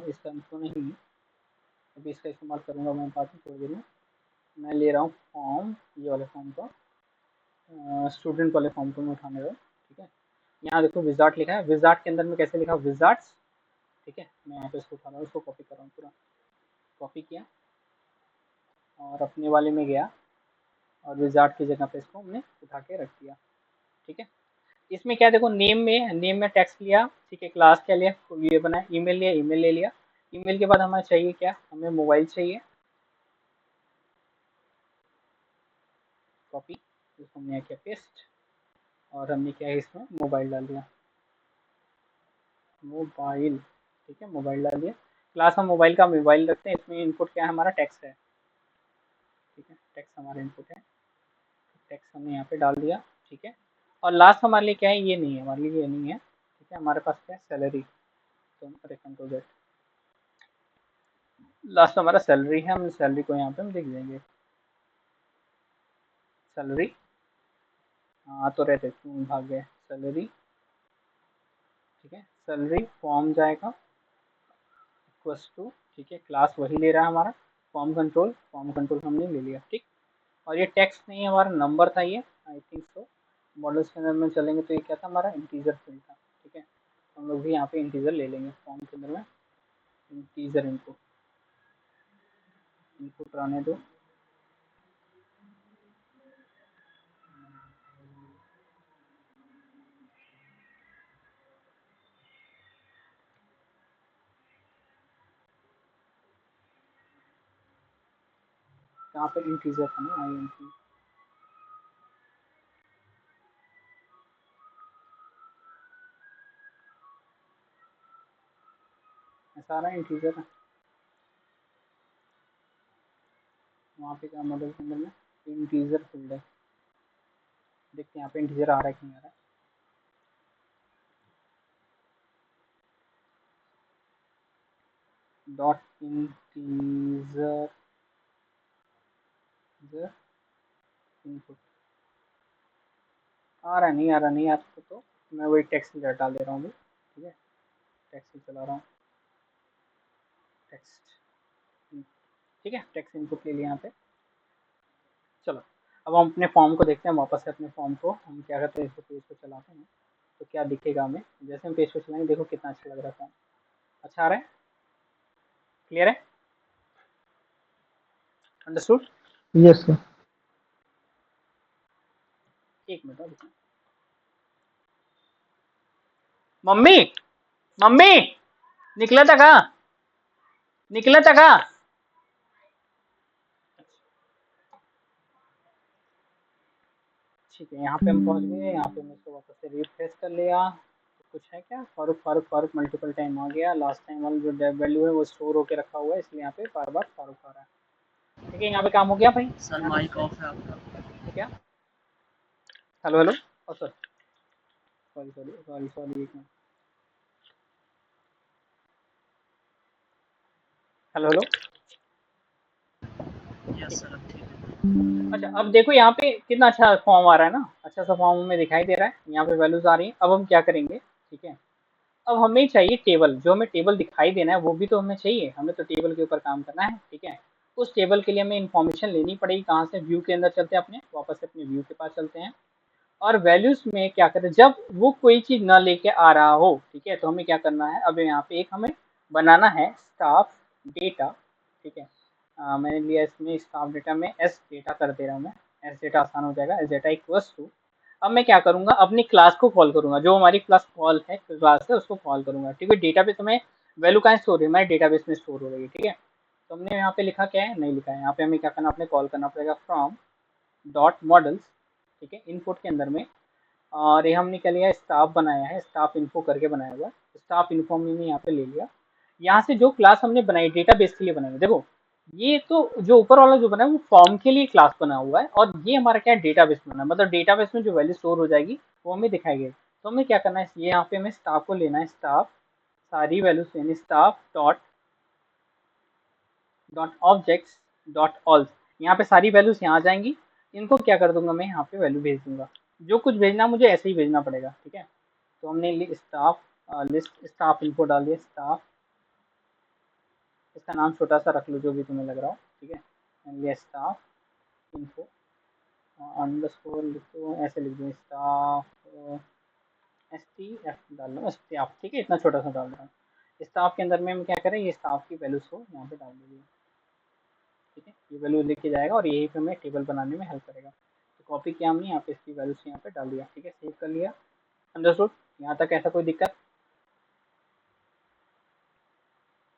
[SPEAKER 1] इसका इनको नहीं, अभी इसका इस्तेमाल करूँगा मैं बाद में, थोड़ी देर में। मैं ले रहा हूँ फॉर्म, ये वाले फॉर्म का, स्टूडेंट वाले फॉर्म को मैं उठाने रहा हूँ, ठीक है। यहाँ देखो विजार्ड लिखा है, विजार्ड के अंदर में कैसे लिखा, विजार्ड्स, ठीक है। मैं यहाँ पे इसको उठा रहा हूँ, इसको कॉपी कर रहा हूँ, पूरा कॉपी किया, और अपने वाले में गया, और विजार्ड की जगह पे इसको हमने उठा के रख दिया, ठीक है। इसमें क्या देखो, नेम में टेक्स्ट लिया, ठीक है, क्लास क्या लिया, ये बनाया, ईमेल लिया, ईमेल ले लिया। ईमेल के बाद हमें चाहिए क्या, हमें मोबाइल चाहिए, कॉपी, इसको हमने किया पेस्ट, और हमने क्या है, इसमें मोबाइल डाल दिया, मोबाइल, ठीक है, मोबाइल डाल दिया। क्लास हम मोबाइल का मोबाइल रखते हैं, इसमें इनपुट क्या है, हमारा टेक्स्ट है, ठीक है, टेक्स्ट हमारा इनपुट है, टेक्स्ट हमने यहाँ पे डाल दिया, ठीक है। और लास्ट हमारे लिए क्या है, ये नहीं है, हमारे लिए ये नहीं है, ठीक है। हमारे पास क्या है, सैलरी, तो हम करें कंट्रोल जेड, लास्ट हमारा सैलरी है, हम सैलरी को यहाँ पे हम लिख देंगे, सैलरी, हाँ तो रहते तुम भाग गए, सैलरी, ठीक है। सैलरी फॉर्म जाएगा इक्वल्स टू, ठीक है, क्लास वही ले रहा है हमारा, फॉर्म कंट्रोल हमने ले लिया, ठीक। और ये टेक्स्ट नहीं है हमारा, नंबर था ये, आई थिंक सो। मॉडल्स के अंदर में चलेंगे तो ये क्या था, हमारा इंटीजर फील्ड था, ठीक है। हम लोग भी यहाँ पे इंटीजर ले लेंगे, फॉर्म के अंदर में इंटीजर इनपुट, इनपुट आने दो, यहाँ पे इंटीजर था ना, आई एन टी, सारा इंटीजर है, वहाँ पे क्या मॉडल के अंदर में इंटीजर फील्ड है, देखते हैं यहाँ पे इंटीजर आ रहा है कि नहीं आ रहा है। डॉट इंटीजर इनपुट, आ रहा है, नहीं आ रहा, नहीं आ रहा तो मैं वही टेक्स्ट डाल दे रहा हूँ अभी, ठीक है, टेक्स्ट चला रहा हूँ, टेक्स्ट, ठीक है, टेक्स्ट इनपुट ले लिया यहाँ पे। चलो अब हम अपने फॉर्म को देखते हैं, वापस से अपने फॉर्म को हम क्या करते हैं, इसको पेज पे चलाते हैं तो क्या दिखेगा हमें। जैसे हम पेज पे चलाएंगे देखो कितना अच्छा लग रहा है फॉर्म, अच्छा आ रहा है, क्लियर है, अंडरस्टूड।
[SPEAKER 3] Yes sir.
[SPEAKER 1] एक मिनट और रुकना। मम्मी, मम्मी, निकला था कहाँ, निकला था कहाँ। ठीक है, यहाँ पे हम पहुँच गए, यहाँ पे मैं इसको वापस से रिफ्रेश कर लिया, तो कुछ है क्या, फारूक फारूक फारूक मल्टीपल टाइम आ गया, लास्ट टाइम वाला जो वैल्यू है वो स्टोर होके रखा हुआ है, इसलिए यहाँ पे बार बार फारूक आ रहा है। ठीक है, यहाँ पे काम हो गया भाई,
[SPEAKER 2] सर
[SPEAKER 1] यहाँ तक
[SPEAKER 2] माइक
[SPEAKER 1] से
[SPEAKER 2] ऑफ है आपका।
[SPEAKER 1] क्या, hello hello, oh sorry sorry sorry sorry sorry, एक मिनट, हेलो हेलो,
[SPEAKER 2] यस
[SPEAKER 1] ठीक है।
[SPEAKER 2] सर अब ठीक है।
[SPEAKER 1] अच्छा अब देखो यहाँ पे कितना अच्छा फॉर्म आ रहा है ना, अच्छा सा फॉर्म हमें दिखाई दे रहा है, यहाँ पे वैल्यूज आ रही है। अब हम क्या करेंगे, ठीक है, अब हमें चाहिए टेबल, जो हमें टेबल दिखाई देना है वो भी तो हमें चाहिए, हमें तो टेबल के ऊपर काम करना है, ठीक है। उस टेबल के लिए हमें इन्फॉर्मेशन लेनी पड़ेगी, कहाँ से, व्यू के अंदर चलते हैं अपने, वापस से अपने व्यू के पास चलते हैं, और वैल्यूज में क्या करें, जब वो कोई चीज ना लेके आ रहा हो, ठीक है, तो हमें क्या करना है, अब यहाँ पे एक हमें बनाना है स्टाफ डेटा, ठीक है। मैंने लिया इसमें स्टाफ डेटा में एस डेटा कर दे रहा हूँ मैं, एस डेटा आसान हो जाएगा, एस डेटा इक्वल्स टू, अब मैं क्या करूंगा, अपनी क्लास को कॉल करूंगा, जो हमारी क्लास कॉल है, क्लास है उसको कॉल करूंगा, ठीक है। डेटाबेस में वैल्यू कहाँ स्टोर है, हमारे डेटाबेस में स्टोर हो रही है, ठीक है। तो हमने यहाँ पे लिखा क्या है, नहीं लिखा है, यहाँ पे हमें क्या करना, अपने कॉल करना पड़ेगा फ्रॉम डॉट मॉडल्स, ठीक है, इनपुट के अंदर में, और ये हमने क्या लिया, स्टाफ बनाया है, स्टाफ इन्फो करके बनाया हुआ, स्टाफ इन्फो हमने यहाँ पे ले लिया। यहाँ से जो क्लास हमने बनाई डेटाबेस के लिए बनाई है, देखो ये तो जो ऊपर वाला जो बना है वो फॉर्म के लिए क्लास बना हुआ है, और ये हमारा क्या है, डेटाबेस बना है, मतलब डेटाबेस में जो वैल्यू स्टोर हो जाएगी वो हमें दिखाई गई। तो हमें क्या करना है, ये यहाँ पे हमें स्टाफ को लेना है, स्टाफ सारी वैल्यूज लेनी, staff dot dot objects dot all, यहाँ पे सारी वैल्यूज यहाँ आ जाएंगी, इनको क्या कर दूंगा मैं, यहाँ पे वैल्यू भेज दूंगा, जो कुछ भेजना मुझे ऐसे ही भेजना पड़ेगा, ठीक है। तो हमने स्टाफ लिस्ट स्टाफ इन्फो डाल दिया, स्टाफ, इसका नाम छोटा सा रख लो जो भी तुम्हें लग रहा हो, ठीक है, मैंने लिया स्टाफ इन्फो, अंडरस्कोर लिख दो, ऐसे लिख दो स्टाफ, एस टी एफ डाल लो, स्टाफ, ठीक है, इतना छोटा सा डाल रहा हूँ। स्टाफ के अंदर में हम क्या करें, ये स्टाफ की वैल्यूज को यहाँ पे डाल दीजिए, ठीक है, ये वैल्यू लेके जाएगा और यही पे हमें टेबल बनाने में हेल्प करेगा। तो कॉपी किया हमने, यहाँ पे इसकी वैल्यूज यहाँ पे डाल दिया, ठीक है, सेव कर लिया, अंडरस्टूड, यहाँ तक ऐसा कोई दिक्कत।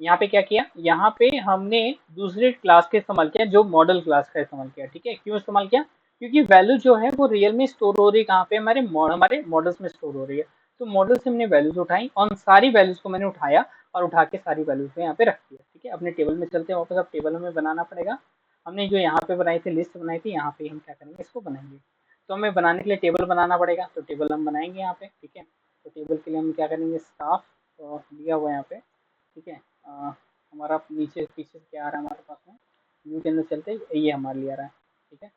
[SPEAKER 1] यहाँ पे क्या किया, यहाँ पे हमने दूसरे क्लास का इस्तेमाल किया, जो मॉडल क्लास का इस्तेमाल किया, ठीक है, क्यों इस्तेमाल किया, क्योंकि वैल्यू जो है वो रियल में स्टोर हो रही है, कहाँ पे, हमारे मॉडल्स में स्टोर हो रही है। तो मॉडल से हमने वैल्यूज उठाई और सारी वैल्यूज को मैंने उठाया और उठा के सारी वैल्यूज को यहाँ पे रख दिया, ठीक है। अपने टेबल में चलते हैं वापस, अब टेबल हमें बनाना पड़ेगा, हमने जो यहाँ पे बनाई थी, लिस्ट बनाई थी, यहाँ पे हम क्या करेंगे, इसको बनाएंगे। तो हमें बनाने के लिए टेबल बनाना पड़ेगा, तो टेबल हम बनाएंगे यहाँ पे, ठीक है। तो टेबल के लिए हम क्या करेंगे, स्टाफ दिया हुआ है यहाँ पे, ठीक है। हमारा नीचे पीछे से क्या आ रहा है हमारे पास में, व्यू के अंदर चलते ही ये हमारे लिए आ रहा है, ठीक है।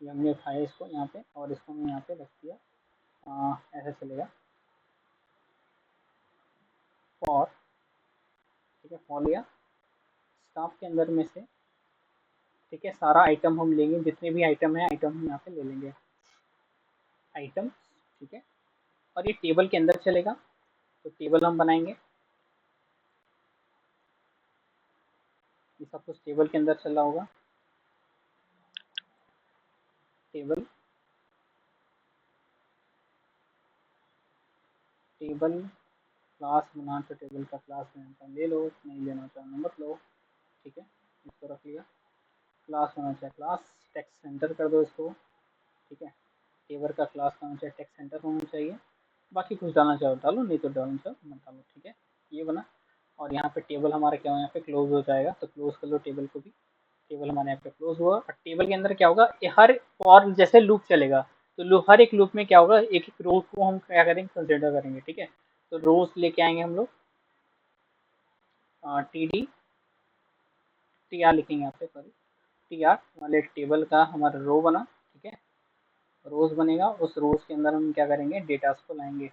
[SPEAKER 1] ये हमने उठाया इसको यहाँ पे और इसको हमने यहाँ पे रख दिया, ऐसा चलेगा, फॉर, ठीक है, फॉर लिया स्टाफ के अंदर में से, ठीक है, सारा आइटम हम लेंगे, जितने भी आइटम है आइटम हम यहाँ पे ले लेंगे, आइटम, ठीक है। और ये टेबल के अंदर चलेगा, तो टेबल हम बनाएंगे, ये सब कुछ टेबल के अंदर चला होगा, टेबल, टेबल क्लास बना, तो टेबल का क्लास लेना ले लो, नहीं लेना चाहो मत लो, ठीक है, इसको रख लिया। क्लास होना चाहिए, क्लास टेक्स्ट सेंटर कर दो इसको, ठीक है। टेबल का क्लास का होना चाहिए, टेक्स्ट सेंटर होना चाहिए, बाकी कुछ डालना चाहो डालो, नहीं तो डालना चाहो मत डालो, ठीक है। ये बना, और यहाँ पे टेबल हमारा क्या हो, यहाँ पे क्लोज हो जाएगा, तो क्लोज कर लो टेबल को भी, टेबल हमारे यहाँ पे क्लोज हुआ। और टेबल के अंदर क्या होगा, हर फॉर जैसे लूप चलेगा, तो हर एक लूप में क्या होगा, एक एक रो को हम क्या करेंगे, कंसिडर करेंगे, ठीक है। तो रोज लेके आएंगे हम लोग, टी डी टी आर लिखेंगे यहाँ पे, सॉरी, टी आर वाले टेबल का हमारा रो बना, ठीक है, रोज बनेगा, उस रोज के अंदर हम क्या करेंगे, डेटास को लाएंगे,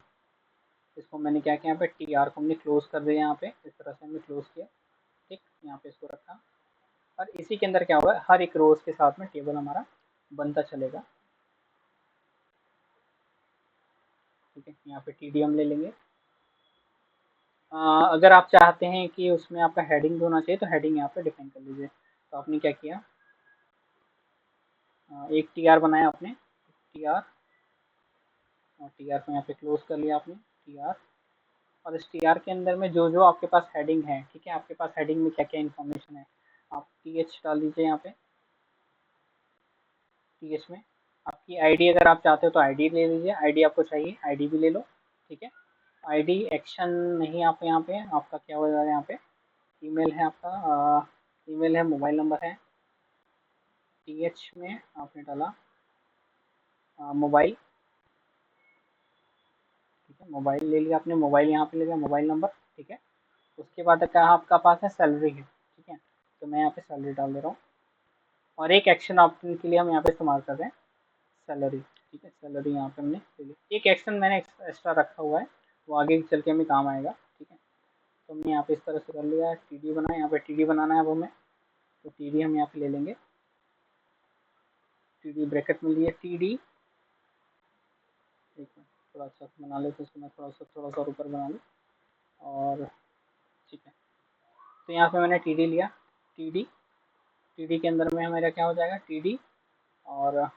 [SPEAKER 1] इसको मैंने क्या किया, यहाँ पे टी आर को हमने क्लोज कर दिया, यहाँ पे इस तरह से हमने क्लोज किया। ठीक, यहाँ पे इसको रखा, और इसी के अंदर क्या होगा, हर एक रोज के साथ में टेबल हमारा बनता चलेगा। ठीक है, यहाँ पे टीडीएम ले लेंगे। अगर आप चाहते हैं कि उसमें आपका हेडिंग होना चाहिए तो हेडिंग यहाँ पे डिफाइन कर लीजिए। तो आपने क्या किया, एक टी आर बनाया आपने, टी आर, और टी आर को यहाँ पे क्लोज कर लिया आपने, टी आर। और इस टी आर के अंदर में जो जो आपके पास हेडिंग है, ठीक है, आपके पास हेडिंग में क्या क्या इन्फॉर्मेशन है, आप टी एच डाल दीजिए यहाँ पे। टी एच में आपकी आईडी, अगर आप चाहते हो तो आईडी ले लीजिए, आईडी आपको चाहिए आईडी भी ले लो। ठीक है, आईडी एक्शन नहीं, आप यहाँ पे आपका क्या हो जाएगा, यहाँ पे ईमेल है आपका, ईमेल है, मोबाइल नंबर है। टी एच में आपने डाला मोबाइल। ठीक है, मोबाइल ले लिया आपने, मोबाइल यहाँ पे ले लिया, मोबाइल नंबर। ठीक है, उसके बाद क्या आपका पास है, सैलरी है। ठीक है, तो मैं यहाँ पे सैलरी डाल दे रहा हूँ, और एक एक्शन ऑप्शन के लिए हम यहाँ पे इस्तेमाल कर रहे हैं सैलरी। ठीक है, सैलरी यहाँ पे हमने ले ली। एक एक्शन मैंने एक्स्ट्रा रखा हुआ है, वो आगे चल के हमें काम आएगा। ठीक है, तो हमने यहाँ पे इस तरह से कर लिया है, टी डी बनाया, यहाँ पे टी डी बनाना है अब हमें, तो टी डी हम यहाँ पे ले लेंगे, टी डी ब्रैकेट में लिए टी डी। एक मिनट, थोड़ा सा बना लेते इसको, मैं थोड़ा सा ऊपर बना लूँ, और ठीक है। तो यहाँ पे मैंने टी डी लिया, टी डी, टी डी के अंदर में मेरा क्या हो जाएगा, टी डी, और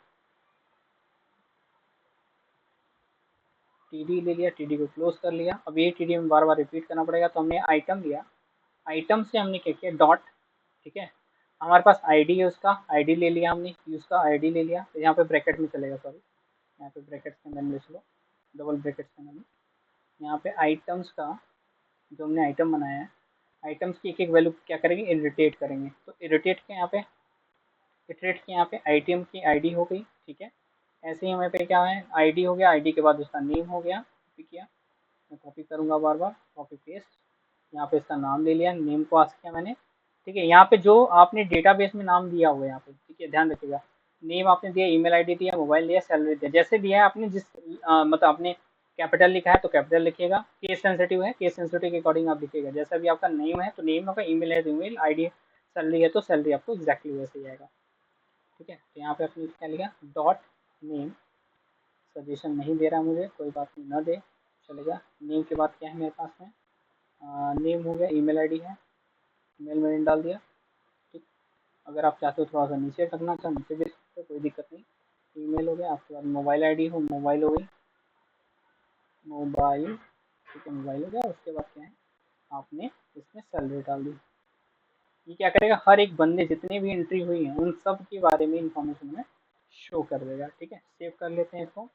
[SPEAKER 1] टी डी ले लिया, टी डी को क्लोज कर लिया। अब ये टी डी में बार बार रिपीट करना पड़ेगा, तो हमने आइटम लिया, आइटम से हमने क्या किया, डॉट। ठीक है, हमारे पास आईडी है, उसका आईडी ले लिया हमने, उसका आईडी ले लिया, तो यहाँ पे ब्रैकेट में चलेगा, सॉरी, यहाँ पे ब्रैकेट के अंदर लिख लो, डबल ब्रैकेट के अंदर। यहाँ पे आइटम्स का जो हमने आइटम बनाया है, आइटम्स की एक एक वैल्यू क्या करेंगे, इरिटेट करेंगे। तो इरिटेट के यहाँ पे, इटरेट की यहाँ पे आइटम की आईडी हो गई। ठीक है, ऐसे ही हमें पे क्या है, आईडी हो गया, आईडी के बाद उसका नेम हो गया, कॉपी किया, मैं कॉपी करूँगा बार बार, कॉपी पेस्ट, यहाँ पे इसका नाम ले लिया, नेम को आस्क किया मैंने। ठीक है, यहाँ पे जो आपने डेटाबेस में नाम दिया हुआ है यहाँ पे, ठीक है, ध्यान रखिएगा, नेम आपने दिया, ईमेल आईडी दिया, मोबाइल दिया, सैलरी दिया, जैसे दिया है आपने, जिस मतलब आपने कैपिटल लिखा है तो कैपिटल लिखिएगा, केस सेंसिटिव है, केस सेंसिटिव के अकॉर्डिंग आप लिखिएगा, जैसा भी आपका नेम है तो नेम होगा, ईमेल है तो ईमेल, आईडी, सैलरी है तो सैलरी आपको एग्जैक्टली वैसे ही आएगा। ठीक है, तो यहाँ पे आपने क्या लिखा, डॉट नेम, सजेशन नहीं दे रहा मुझे, कोई बात नहीं, ना दे, चलेगा। नेम के बाद क्या है मेरे पास में, नेम हो गया, ईमेल आईडी है, ईमेल मैंने डाल दिया। ठीक, अगर आप चाहते हो थोड़ा सा नीचे करना चाहो नीचे भी सकते हो, कोई दिक्कत नहीं। ईमेल हो गया, आपके बाद मोबाइल आईडी हो, मोबाइल हो गई, मोबाइल। ठीक है, मोबाइल हो गया, उसके बाद क्या है, आपने इसमें सैलरी डाल दी। ये क्या करेगा, हर एक बंदे जितनी भी एंट्री हुई है उन सब के बारे में इंफॉर्मेशन में शो कर देगा। ठीक है, सेव कर लेते हैं इसको,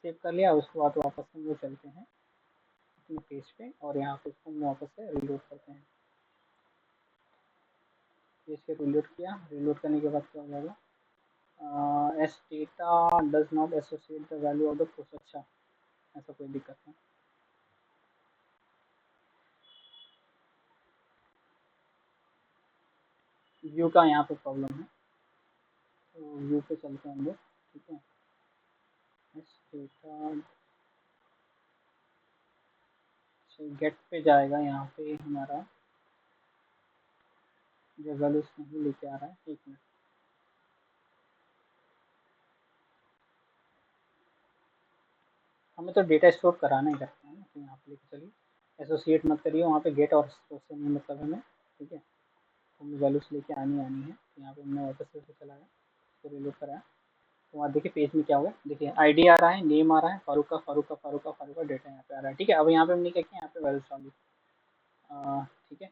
[SPEAKER 1] सेव कर लिया, उसके बाद वापस हम लोग चलते हैं अपने पेज पे, और यहाँ पे इसको हम वापस से रीलोड करते हैं। पेज पे रीलोड किया, रीलोड करने के बाद क्या हो जाएगा, S data does not associate the value of the process. अच्छा, ऐसा कोई दिक्कत नहीं, व्यू का यहाँ पे प्रॉब्लम है, तो व्यू पे चलते हैं हम लोग। ठीक है, एस डेटा गेट पे जाएगा, यहाँ पे हमारा जो वैल्यूज नहीं लेके आ रहा है, एक मिनट, हमें तो डेटा स्टोर कराना ही करता है ना, तो यहाँ पे लेके चलिए, एसोसिएट मत करिए, वहाँ पे गेट और स्टोर से नहीं मतलब हमें। ठीक है, तो हमें वैल्यूज लेके आनी है, तो यहाँ पे हमने वापस से चला गया, इसको रिलोड कराया, तो वहाँ देखिए पेज में क्या हुआ, देखिए आईडी आ रहा है, नेम आ रहा है, फारूक का, फारूक का, फारूक का, फारूक का, डेटा यहाँ पे आ रहा है। ठीक है, अब यहाँ पे हमने क्या किया, यहाँ पे वैल्यूज डाल दी। ठीक है,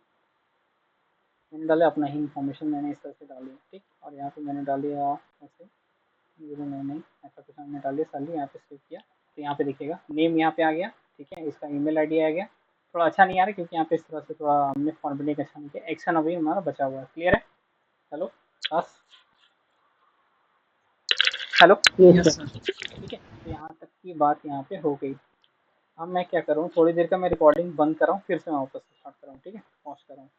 [SPEAKER 1] मैंने डाला अपना ही इन्फॉर्मेशन, मैंने इस तरह से डाल दिया। ठीक, और यहाँ पे मैंने डाल दिया ऐसे, जीरो नहीं, ऐसा कुछ हमने डाल दिया, सैलरी यहाँ पे सेव किया, तो यहाँ पे देखिएगा नेम यहाँ पे आ गया। ठीक है, इसका ईमेल आईडी आ गया, थोड़ा अच्छा नहीं आ रहा क्योंकि यहाँ पे इस तरह से थोड़ा हमने फॉर्मेटिंग अच्छा नहीं किया, एक्शन अभी हमारा बचा हुआ है, क्लियर है। हेलो, बस, हेलो,
[SPEAKER 2] यस सर।
[SPEAKER 1] ठीक है, तो यहाँ तक की बात यहाँ पे हो गई। अब मैं क्या करूँ, थोड़ी देर का मैं रिकॉर्डिंग बंद कर रहा हूँ, फिर से मैं वापस स्टार्ट कर रहा हूँ। ठीक है, पॉज कर रहा हूँ।